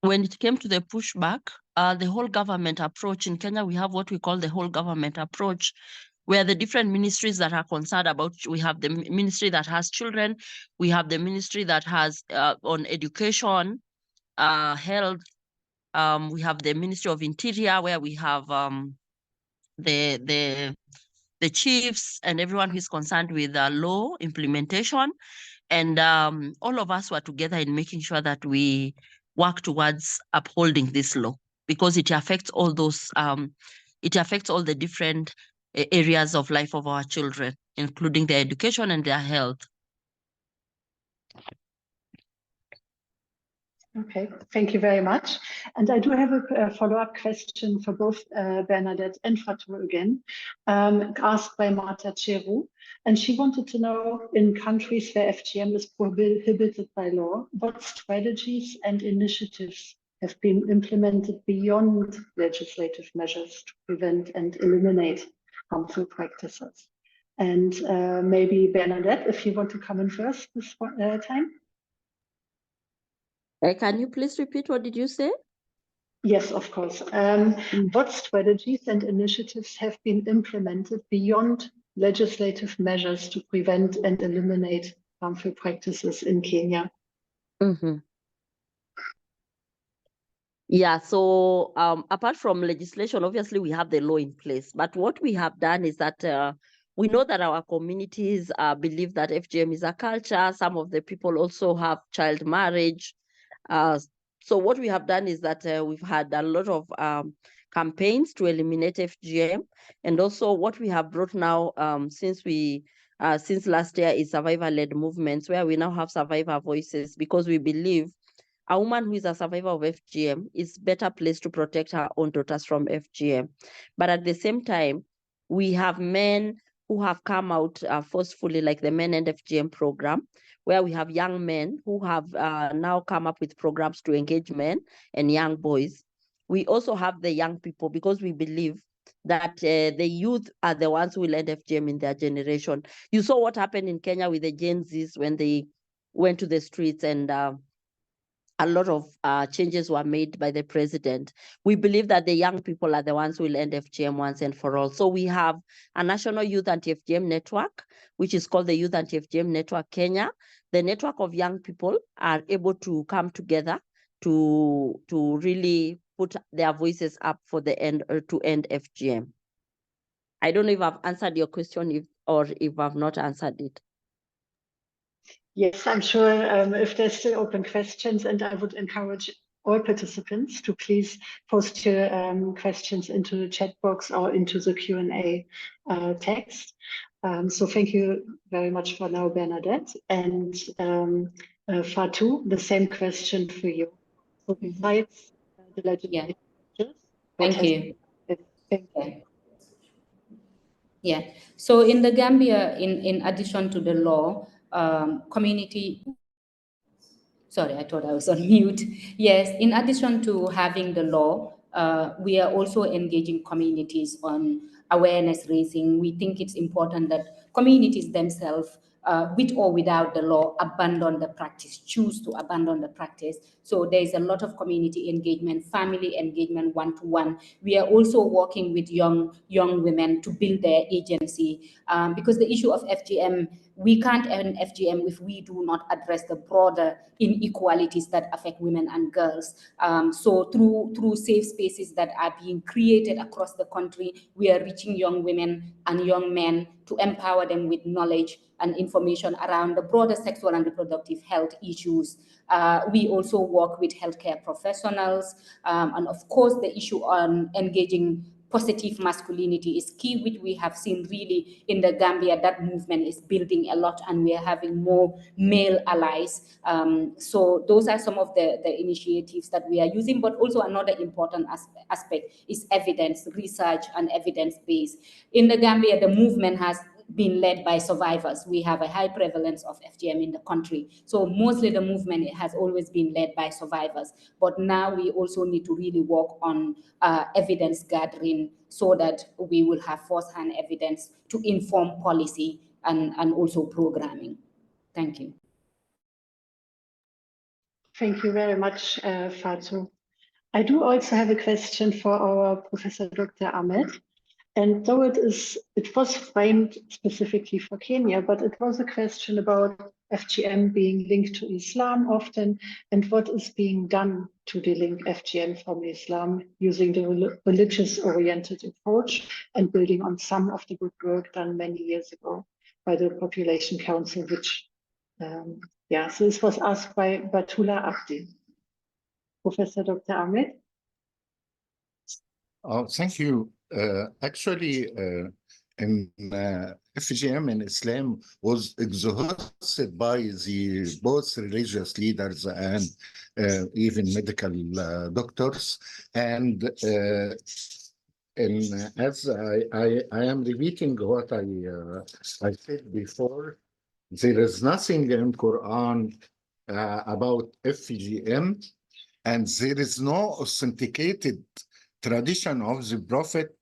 when it came to the pushback, the whole government approach in Kenya, we have what we call the whole government approach, where the different ministries that are concerned about, we have the ministry that has children, we have the ministry that has on education, health, we have the Ministry of Interior, where we have the chiefs and everyone who is concerned with law implementation. And all of us were together in making sure that we work towards upholding this law, because it affects all those, it affects all the different areas of life of our children, including their education and their health. Okay, thank you very much. And I do have a follow-up question for both Bernadette and Fatou again, asked by Marta Cheru. And she wanted to know, in countries where FGM is prohibited by law, what strategies and initiatives have been implemented beyond legislative measures to prevent and eliminate harmful practices? And maybe Bernadette, if you want to come in first this time. Can you please repeat, what did you say? Yes, of course. What strategies and initiatives have been implemented beyond legislative measures to prevent and eliminate harmful practices in Kenya? Mm-hmm. Yeah, so apart from legislation, obviously we have the law in place. But what we have done is that we know that our communities believe that FGM is a culture. Some of the people also have child marriage. So what we have done is that we've had a lot of campaigns to eliminate FGM. And also what we have brought now since last year is survivor-led movements, where we now have survivor voices, because we believe a woman who is a survivor of FGM is better placed to protect her own daughters from FGM. But at the same time, we have men who have come out forcefully, like the Men End FGM program, where we have young men who have now come up with programs to engage men and young boys. We also have the young people, because we believe that the youth are the ones who will end FGM in their generation. You saw what happened in Kenya with the Gen Zs when they went to the streets, and a lot of changes were made by the president. We believe that the young people are the ones who will end FGM once and for all. So we have a national youth anti-FGM network, which is called the Youth Anti-FGM Network Kenya. The network of young people are able to come together to really put their voices up for the end, or to end FGM. I don't know if I've answered your question, or if I've not answered it. Yes, I'm sure if there's still open questions, and I would encourage all participants to please post your questions into the chat box or into the Q&A text. So thank you very much for now, Bernadette. And Fatou, the same question for you. So besides the legislative changes, Thank you. Thank you. Okay. Yeah. So in the Gambia, in addition to the law, community. Sorry, I thought I was on mute. Yes, in addition to having the law, we are also engaging communities on awareness raising. We think it's important that communities themselves, with or without the law, abandon the practice, choose to abandon the practice. So there's a lot of community engagement, family engagement, one-to-one. We are also working with young women to build their agency, because the issue of FGM, we can't end FGM if we do not address the broader inequalities that affect women and girls. So through safe spaces that are being created across the country, we are reaching young women and young men to empower them with knowledge and information around the broader sexual and reproductive health issues. We also work with healthcare professionals, and of course the issue on engaging positive masculinity is key, which we have seen really in the Gambia. That movement is building a lot, and we are having more male allies. So those are some of the initiatives that we are using. But also another important aspect is evidence, research and evidence-based. In the Gambia, the movement has been led by survivors. We have a high prevalence of FGM in the country. So mostly the movement has always been led by survivors. But now we also need to really work on evidence gathering, so that we will have first-hand evidence to inform policy and also programming. Thank you. Thank you very much, Fatou. I do also have a question for our Professor Dr. Ahmed. And though it was framed specifically for Kenya, but it was a question about FGM being linked to Islam often, and what is being done to delink FGM from Islam using the religious-oriented approach and building on some of the good work done many years ago by the Population Council, which, so this was asked by Batula Abdi. Professor Dr. Ahmed? Oh, thank you. Actually, in FGM in Islam was exhausted by the both religious leaders and even medical doctors. And as I am repeating what I said before, there is nothing in Quran about FGM, and there is no authenticated tradition of the Prophet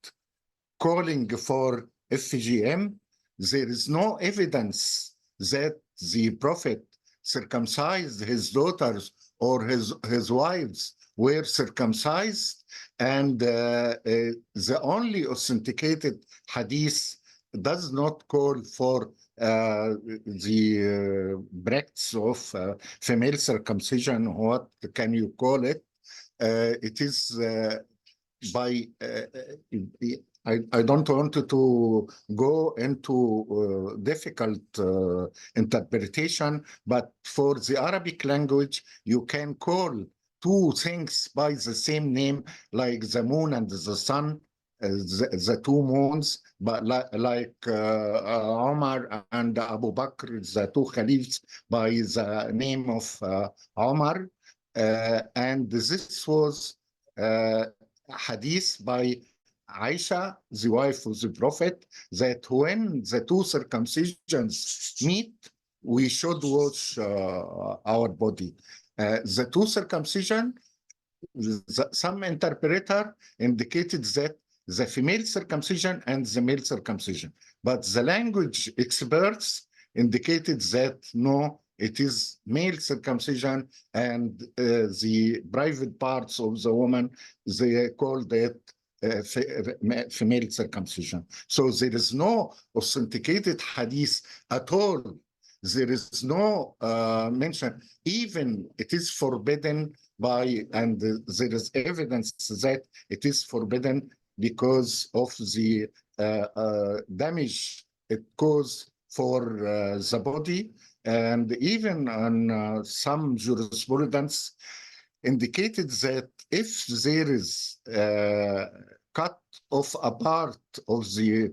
calling for FGM. There is no evidence that the Prophet circumcised his daughters or his wives were circumcised. And the only authenticated hadith does not call for the practice of female circumcision. What can you call it? It is by I don't want to go into difficult interpretation, but for the Arabic language, you can call two things by the same name, like the moon and the sun, the two moons, but like Omar and Abu Bakr, the two caliphs by the name of Omar. And this was hadith by Aisha, the wife of the Prophet, that when the two circumcisions meet, we should wash our body. The two circumcision, some interpreter indicated that the female circumcision and the male circumcision, but the language experts indicated that no, it is male circumcision, and the private parts of the woman, they called it female circumcision. So there is no authenticated hadith at all. There is no mention, even it is forbidden by, and there is evidence that it is forbidden because of the damage it causes for the body. And even on some jurisprudence indicated that if there is cut of a part of the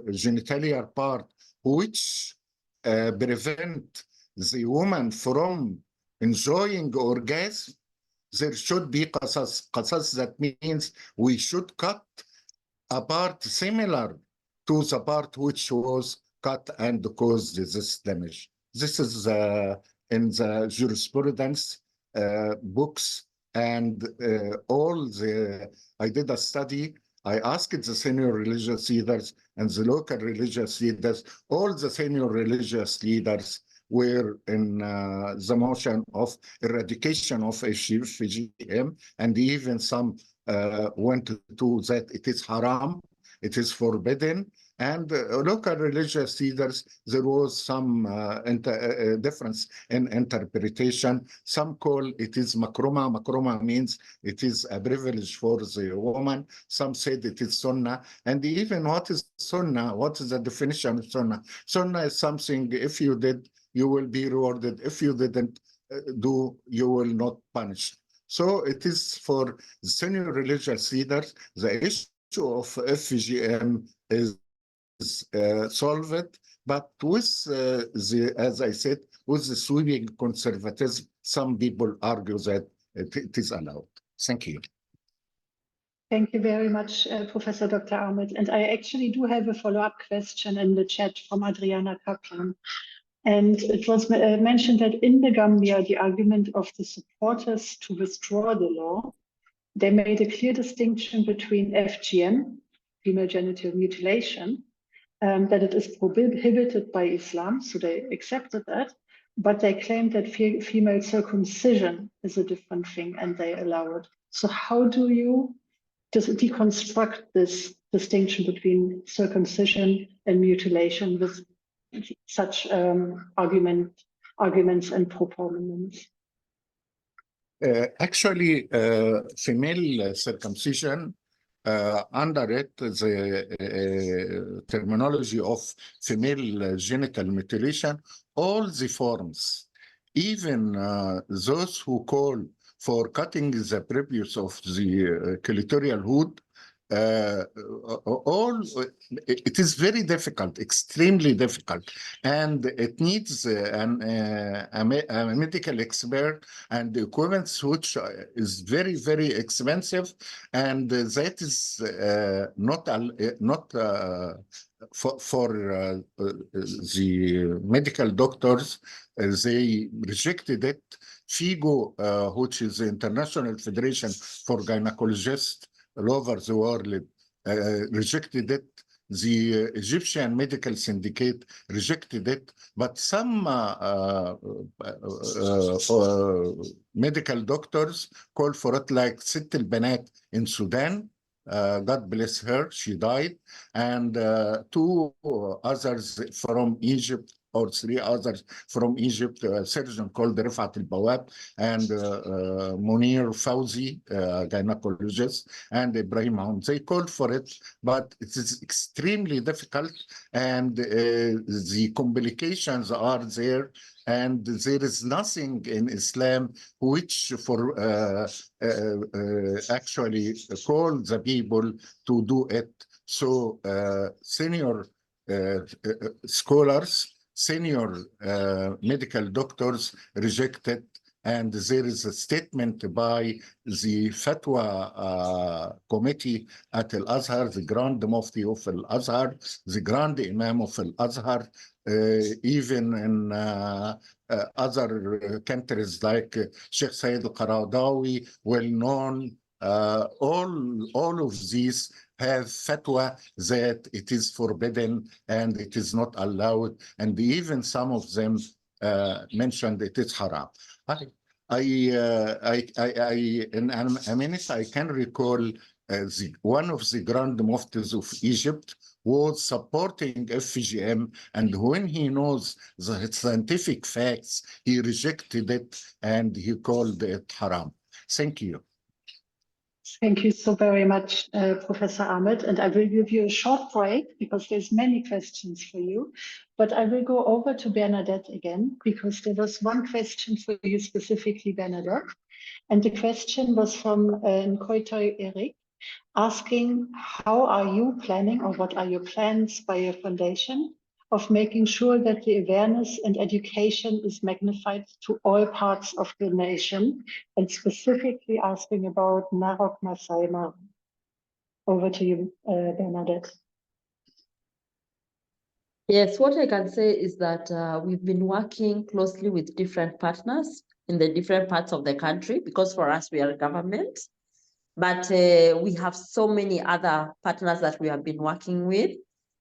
genitalia part which prevent the woman from enjoying orgasm, there should be qasas. Qasas, that means we should cut a part similar to the part which was cut and caused this damage. This is in the jurisprudence books, and all the, I did a study. I asked the senior religious leaders and the local religious leaders. All the senior religious leaders were in the motion of eradication of FGM, and even some went to that it is haram, it is forbidden. And local religious leaders, there was some difference in interpretation. Some call it is makruma. Makruma means it is a privilege for the woman. Some said it is sunnah. And even what is sunnah? What is the definition of sunnah? Sunnah is something, if you did, you will be rewarded. If you didn't do, you will not punish. So it is for senior religious leaders, the issue of FGM is solved, but with as I said, with the sweeping conservatism, some people argue that it is allowed. Thank you. Thank you very much, Professor Dr. Ahmed. And I actually do have a follow-up question in the chat from Adriana Kaplan. And it was mentioned that in the Gambia, the argument of the supporters to withdraw the law, they made a clear distinction between FGM, female genital mutilation, that it is prohibited by Islam, so they accepted that, but they claimed that female circumcision is a different thing and they allow it. So how do you deconstruct this distinction between circumcision and mutilation with such arguments and proponents? Actually, female circumcision, under it, the terminology of female genital mutilation, all the forms, even those who call for cutting the prepuce of the clitoral hood, it is very difficult, extremely difficult, and it needs a medical expert and equipment which is very, very expensive, and that is not for the medical doctors. They rejected it. FIGO, which is the International Federation for Gynecologists all over the world, rejected it. The Egyptian Medical Syndicate rejected it, but some medical doctors call for it, like Sitt al-Banat in Sudan. God bless her, she died, and two others from Egypt or 3 others from Egypt, a surgeon called Rifat al-Bawab, and Munir Fauzi, gynecologist, and Ibrahim Aoun. They called for it, but it is extremely difficult, and the complications are there, and there is nothing in Islam which for actually call the people to do it. So senior scholars, senior medical doctors reject it, and there is a statement by the Fatwa Committee at Al-Azhar, the Grand Mufti of Al-Azhar, the Grand Imam of Al-Azhar, even in other countries like Sheikh Sayyid Al-Qaradawi, well-known, all of these have fatwa that it is forbidden and it is not allowed, and even some of them mentioned it is haram. In a minute, I can recall one of the Grand Muftis of Egypt was supporting FGM, and when he knows the scientific facts, he rejected it and he called it haram. Thank you. Thank you so very much, Professor Ahmed. And I will give you a short break because there's many questions for you. But I will go over to Bernadette again because there was one question for you specifically, Bernadette. And the question was from Nkoitoy Eric, asking how are you planning, or what are your plans by your foundation of making sure that the awareness and education is magnified to all parts of the nation, and specifically asking about Narok Masai Mara. Over to you, Bernadette. Yes, what I can say is that we've been working closely with different partners in the different parts of the country, because for us, we are a government. But we have so many other partners that we have been working with.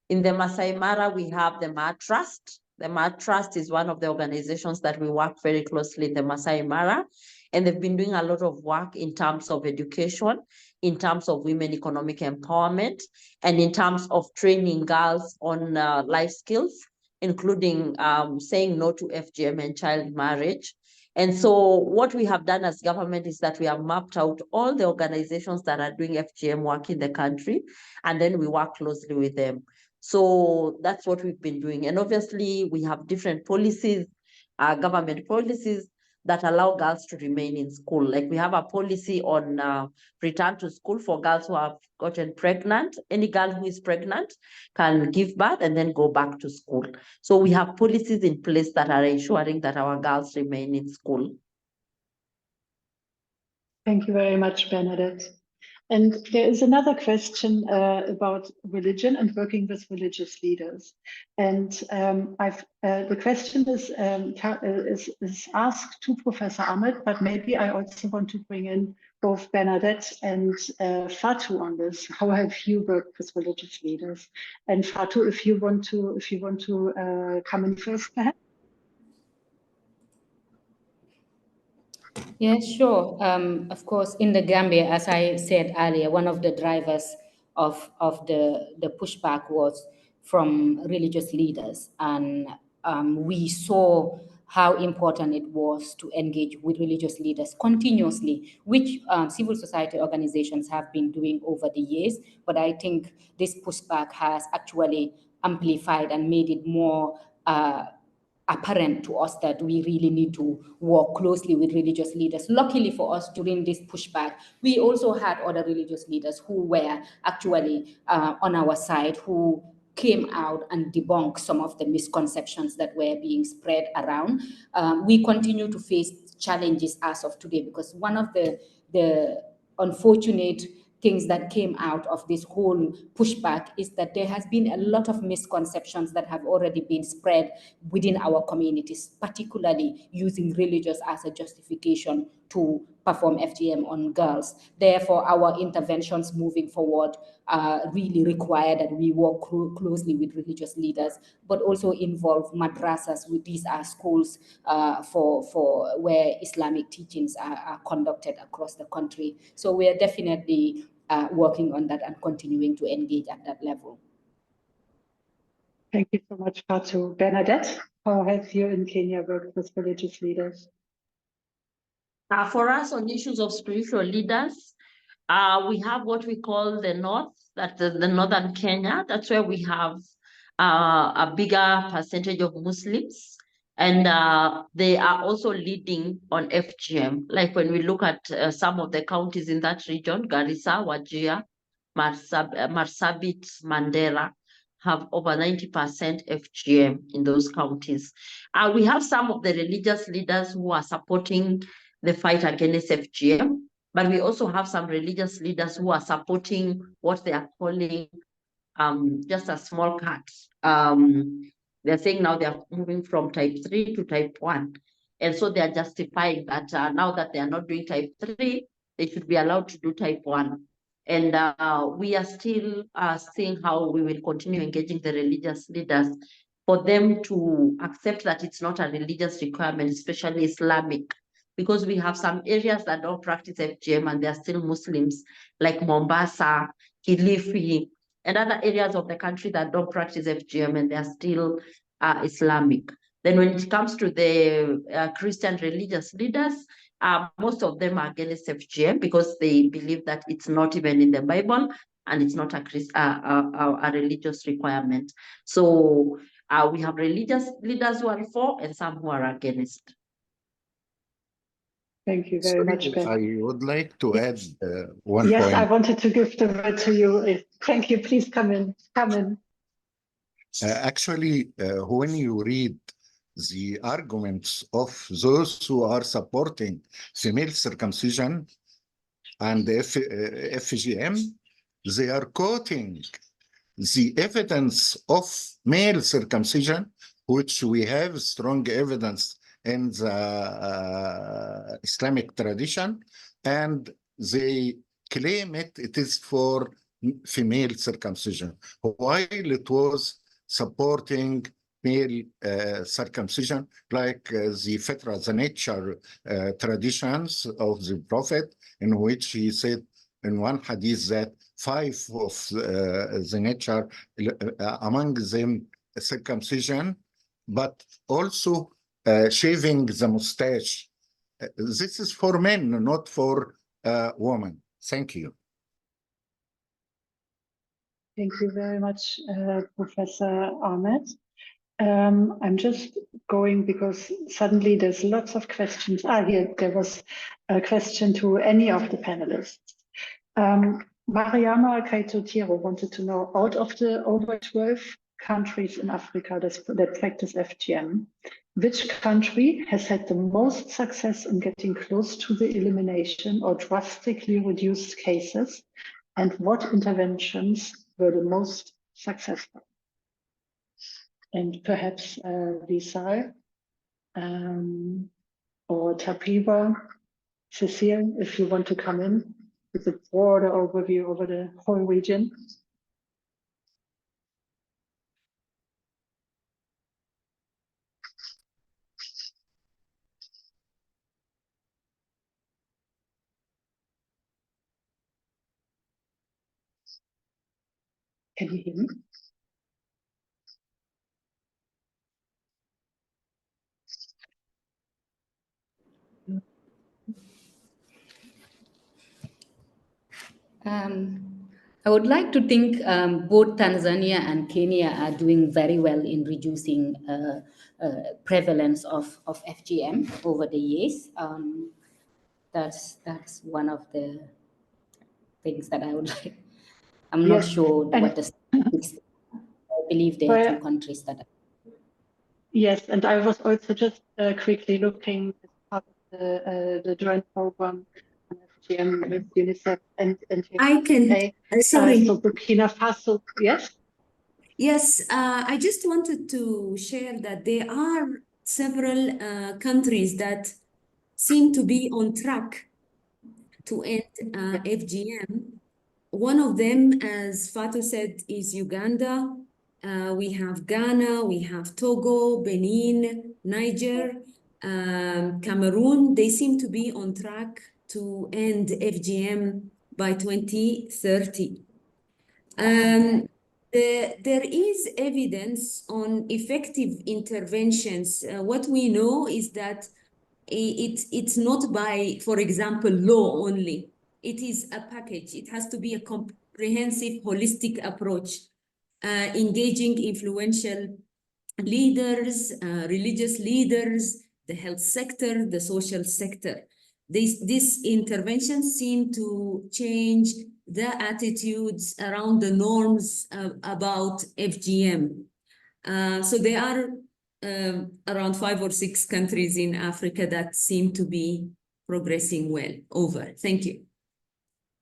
In the Masai Mara, we have the Ma Trust. The Ma Trust is one of the organizations that we work very closely in the Masai Mara. And they've been doing a lot of work in terms of education, in terms of women economic empowerment, and in terms of training girls on life skills, including saying no to FGM and child marriage. And so what we have done as government is that we have mapped out all the organizations that are doing FGM work in the country, and then we work closely with them. So that's what we've been doing. And obviously we have different policies, government policies that allow girls to remain in school. Like we have a policy on return to school for girls who have gotten pregnant. Any girl who is pregnant can give birth and then go back to school. So we have policies in place that are ensuring that our girls remain in school. Thank you very much, Bernadette. And there is another question about religion and working with religious leaders. And the question is asked to Professor Ahmed, but maybe I also want to bring in both Bernadette and Fatou on this. How have you worked with religious leaders? And Fatou, if you want to come in first, perhaps. Yeah, sure. Of course, in the Gambia, as I said earlier, one of the drivers of the pushback was from religious leaders. And we saw how important it was to engage with religious leaders continuously, which civil society organizations have been doing over the years. But I think this pushback has actually amplified and made it more apparent to us that we really need to work closely with religious leaders. Luckily for us, during this pushback, we also had other religious leaders who were actually on our side, who came out and debunked some of the misconceptions that were being spread around. We continue to face challenges as of today, because one of the unfortunate things that came out of this whole pushback is that there has been a lot of misconceptions that have already been spread within our communities, particularly using religious as a justification to perform FGM on girls. Therefore, our interventions moving forward really require that we work closely with religious leaders, but also involve madrasas. These are schools for where Islamic teachings are conducted across the country. So we are definitely working on that and continuing to engage at that level. Thank you so much, Fatu. Bernadette, how have you in Kenya worked with religious leaders? For us on issues of spiritual leaders, we have what we call the North, that's the Northern Kenya. That's where we have a bigger percentage of Muslims. And they are also leading on FGM. Like when we look at some of the counties in that region, Garissa, Wajir, Marsabit, Mandera, have over 90% FGM in those counties. We have some of the religious leaders who are supporting the fight against FGM, but we also have some religious leaders who are supporting what they are calling just a small cut. They're saying now they're moving from type 3 to type 1. And so they're justifying that now that they are not doing type 3, they should be allowed to do type 1. And we are still seeing how we will continue engaging the religious leaders for them to accept that it's not a religious requirement, especially Islamic, because we have some areas that don't practice FGM and they're still Muslims, like Mombasa, Kilifi, and other areas of the country that don't practice FGM and they're still Islamic. Then when it comes to the Christian religious leaders, most of them are against FGM because they believe that it's not even in the Bible and it's not a religious requirement. So we have religious leaders who are for and some who are against. Thank you very much, Ben. I would like to add one Yes, point. I wanted to give the word to you. Thank you. Please come in. Come in. Actually, when you read the arguments of those who are supporting female circumcision and FGM, they are quoting the evidence of male circumcision, which we have strong evidence in the Islamic tradition, and they claim it is for female circumcision, while it was supporting male circumcision, like the fitra, the nature traditions of the Prophet, in which he said in one hadith that 5 of the nature, among them circumcision, but also shaving the mustache. This is for men, not for women. Thank you. Thank you very much, Professor Ahmed. I'm just going because suddenly there's lots of questions. Here, there was a question to any of the panelists. Mariama Kaito-Tiro wanted to know, out of the over 12 countries in Africa that practice FGM, which country has had the most success in getting close to the elimination or drastically reduced cases, and what interventions were the most successful? And perhaps Visar or Tapiwa, Cecile, if you want to come in with a broader overview over the whole region. Can you hear me? I would like to think both Tanzania and Kenya are doing very well in reducing prevalence of FGM over the years. That's one of the things that I would like. I'm not sure what the statistics. I believe there are 2 countries that. Yes, and I was also just quickly looking as part of the joint program on FGM with UNICEF and I can, sorry. So Burkina Faso, yes? Yes, I just wanted to share that there are several countries that seem to be on track to end FGM. One of them, as Fatu said, is Uganda. We have Ghana, we have Togo, Benin, Niger, Cameroon. They seem to be on track to end FGM by 2030. There is evidence on effective interventions. What we know is that it's not by, for example, law only. It is a package. It has to be a comprehensive, holistic approach, engaging influential leaders, religious leaders, the health sector, the social sector. These interventions seem to change the attitudes around the norms about FGM. So there are around 5 or 6 countries in Africa that seem to be progressing well. Over. Thank you.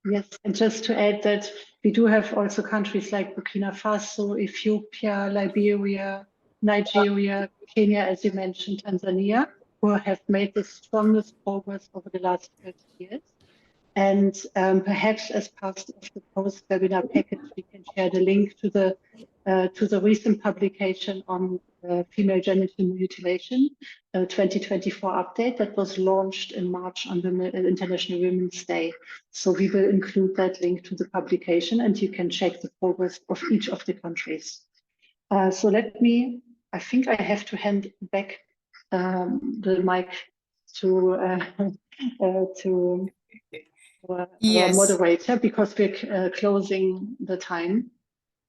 Yes, and just to add that we do have also countries like Burkina Faso, Ethiopia, Liberia, Nigeria, Kenya, as you mentioned, Tanzania, who have made the strongest progress over the last 30 years. And perhaps as part of the post-webinar package, we can share the link to the recent publication on female genital mutilation, 2024 update that was launched in March on the International Women's Day. So we will include that link to the publication, and you can check the progress of each of the countries. So I think I have to hand back the mic to Yes. our moderator, because we're closing the time.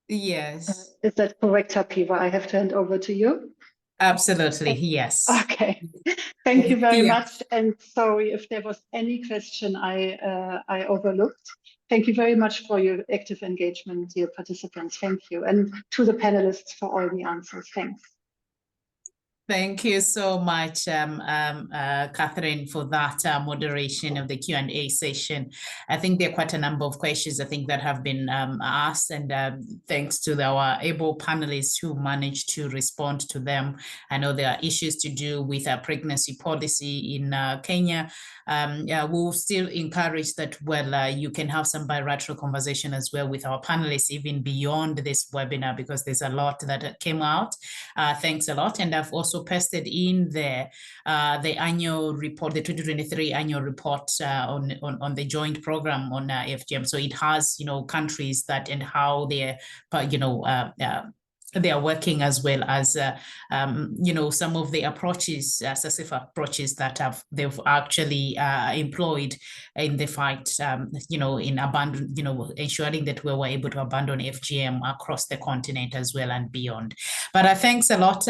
Yes. Is that correct, Tapiwa? I have to hand over to you. Absolutely. Yes. Okay. Thank you very Yeah. much. And sorry if there was any question I overlooked. Thank you very much for your active engagement, dear participants. Thank you. And to the panelists for all the answers. Thanks. Thank you so much, Catherine, for that moderation of the Q&A session. I think there are quite a number of questions I think that have been asked, and thanks to our able panelists who managed to respond to them. I know there are issues to do with pregnancy policy in Kenya. We'll still encourage that, well, you can have some bilateral conversation as well with our panelists, even beyond this webinar, because there's a lot that came out. Thanks a lot. And I've also pasted in there the annual report, the 2023 annual report on the joint program on FGM. So it has, countries that and how they're, they are working, as well as, some of the approaches, successive approaches that they've actually employed in the fight, in ensuring that we were able to abandon FGM across the continent as well and beyond. But thanks a lot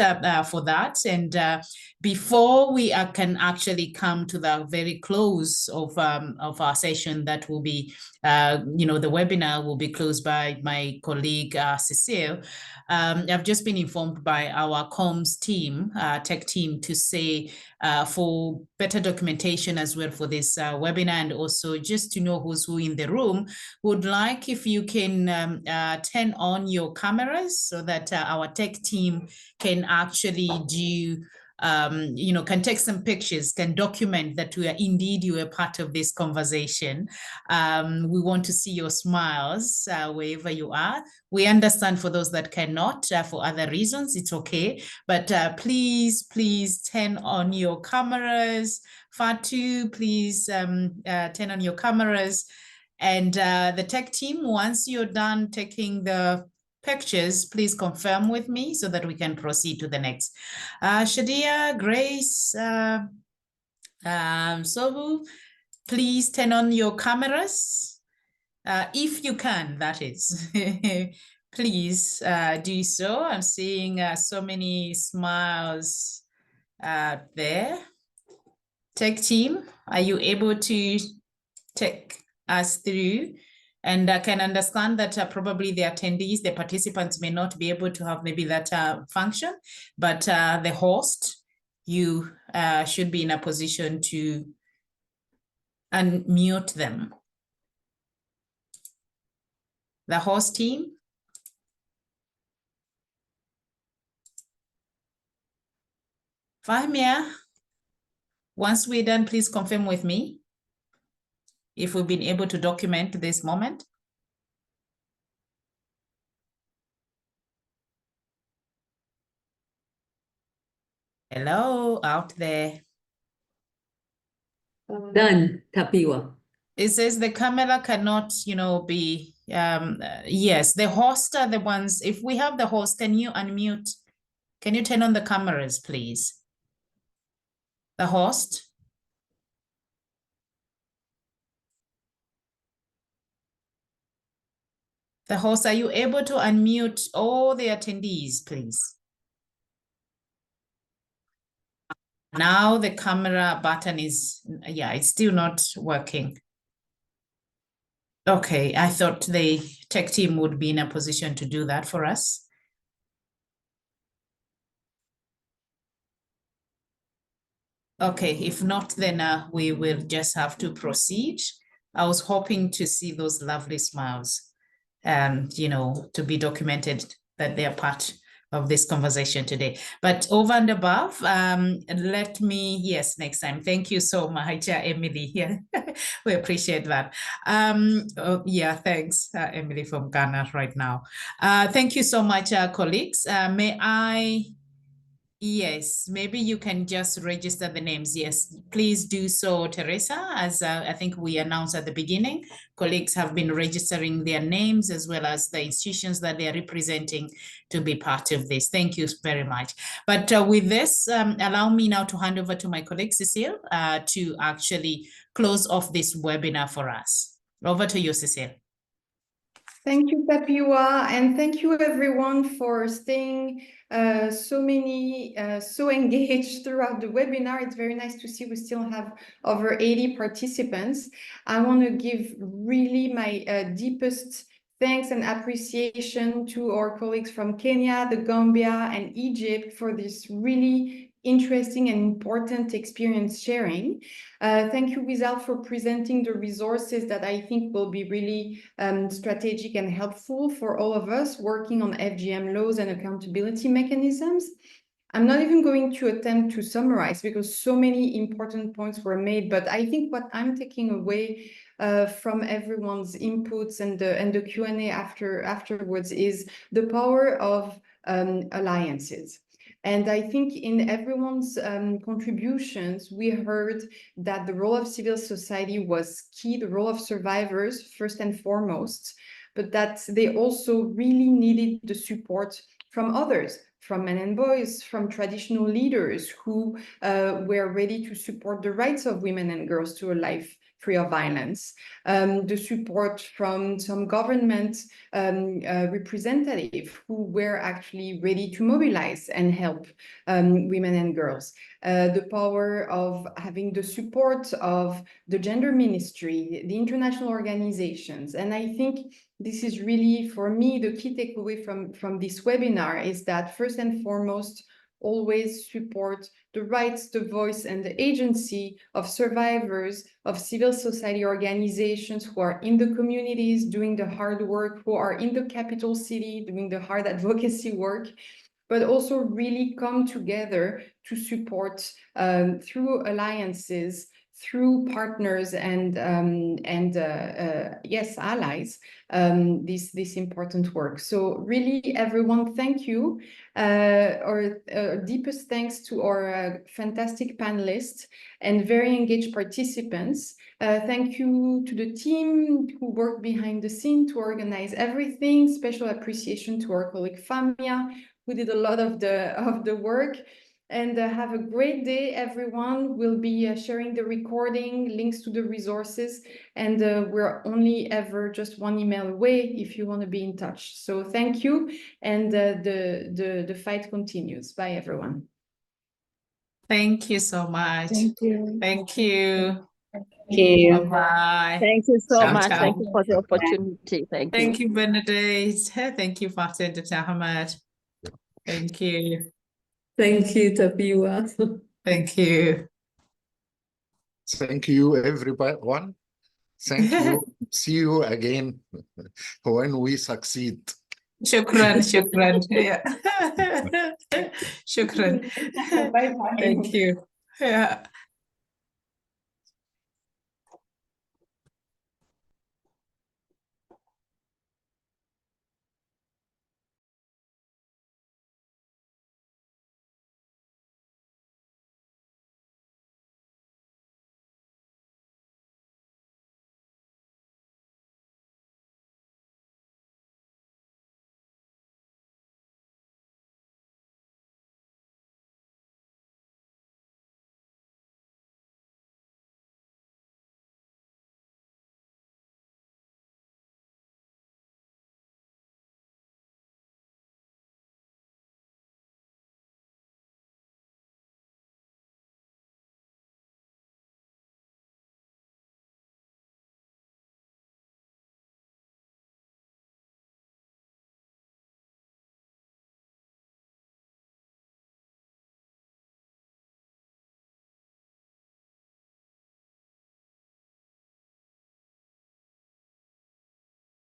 for that. And before we can actually come to the very close of our session, that will be, the webinar will be closed by my colleague, Cecile. I've just been informed by our comms team, tech team, to say for better documentation as well for this webinar, and also just to know who's who in the room, would like if you can turn on your cameras so that our tech team can actually do can take some pictures, can document that you were part of this conversation. We want to see your smiles wherever you are. We understand for those that cannot, for other reasons, it's okay. But please turn on your cameras. Fatu, please turn on your cameras. And the tech team, once you're done taking the pictures, please confirm with me so that we can proceed to the next. Shadia, Grace, Sobu, please turn on your cameras. If you can, that is. Please do so. I'm seeing so many smiles there. Tech team, are you able to take us through? And I can understand that probably the attendees, the participants may not be able to have maybe that function, but the host, you should be in a position to unmute them. The host team. Fahmia, once we're done, please confirm with me if we've been able to document this moment. Hello, out there. Done, Tapiwa. It says the camera cannot, be Yes, the host are the ones. If we have the host, can you unmute? Can you turn on the cameras, please? The host. The host, are you able to unmute all the attendees, please? Now the camera button is, yeah, it's still not working. Okay, I thought the tech team would be in a position to do that for us. Okay, if not, then we will just have to proceed. I was hoping to see those lovely smiles and, you know, to be documented that they are part of this conversation today. But over and above, let me, yes, next time. Thank you so much, Emily. Yeah, we appreciate that. Yeah, thanks, Emily from Ghana right now. Thank you so much, colleagues. May I... Yes, maybe you can just register the names. Yes, please do so, Teresa. As I think we announced at the beginning, colleagues have been registering their names as well as the institutions that they are representing to be part of this. Thank you very much. But with this, allow me now to hand over to my colleague, Cecile, to actually close off this webinar for us. Over to you, Cecile. Thank you, Tapiwa, and thank you everyone for staying so engaged throughout the webinar. It's very nice to see we still have over 80 participants. I want to give really my deepest thanks and appreciation to our colleagues from Kenya, the Gambia, and Egypt for this really interesting and important experience sharing. Thank you, Wizal, for presenting the resources that I think will be really strategic and helpful for all of us working on FGM laws and accountability mechanisms. I'm not even going to attempt to summarize because so many important points were made, but I think what I'm taking away from everyone's inputs and the Q&A afterwards is the power of alliances. And I think in everyone's contributions, we heard that the role of civil society was key, the role of survivors first and foremost, but that they also really needed the support from others, from men and boys, from traditional leaders who were ready to support the rights of women and girls to a life free of violence, the support from some government representatives who were actually ready to mobilize and help women and girls, the power of having the support of the gender ministry, the international organizations. And I think this is really, for me, the key takeaway from this webinar is that first and foremost, always support the rights, the voice, and the agency of survivors, of civil society organizations who are in the communities doing the hard work, who are in the capital city doing the hard advocacy work, but also really come together to support through alliances, through partners and yes, allies, this important work. So really, everyone, thank you. Our deepest thanks to our fantastic panelists and very engaged participants. Thank you to the team who worked behind the scene to organize everything. Special appreciation to our colleague Famia, who did a lot of the work. And have a great day, everyone. We'll be sharing the recording, links to the resources, and we're only ever just one email away if you want to be in touch. So thank you, and the fight continues. Bye, everyone. Thank you so much. Thank you. Thank you. Thank you. Bye-bye. Thank you so Ciao, much. ciao. Thank you for the opportunity. Thank you. Thank you, Benedict. Thank you, Fatih and Dr. Ahmed. Thank you. Thank you, Tapiwa. Thank you. Thank you, everyone. Thank you. See you again when we succeed. Shukran, shukran. Yeah. Shukran. Bye-bye. Thank you. Yeah.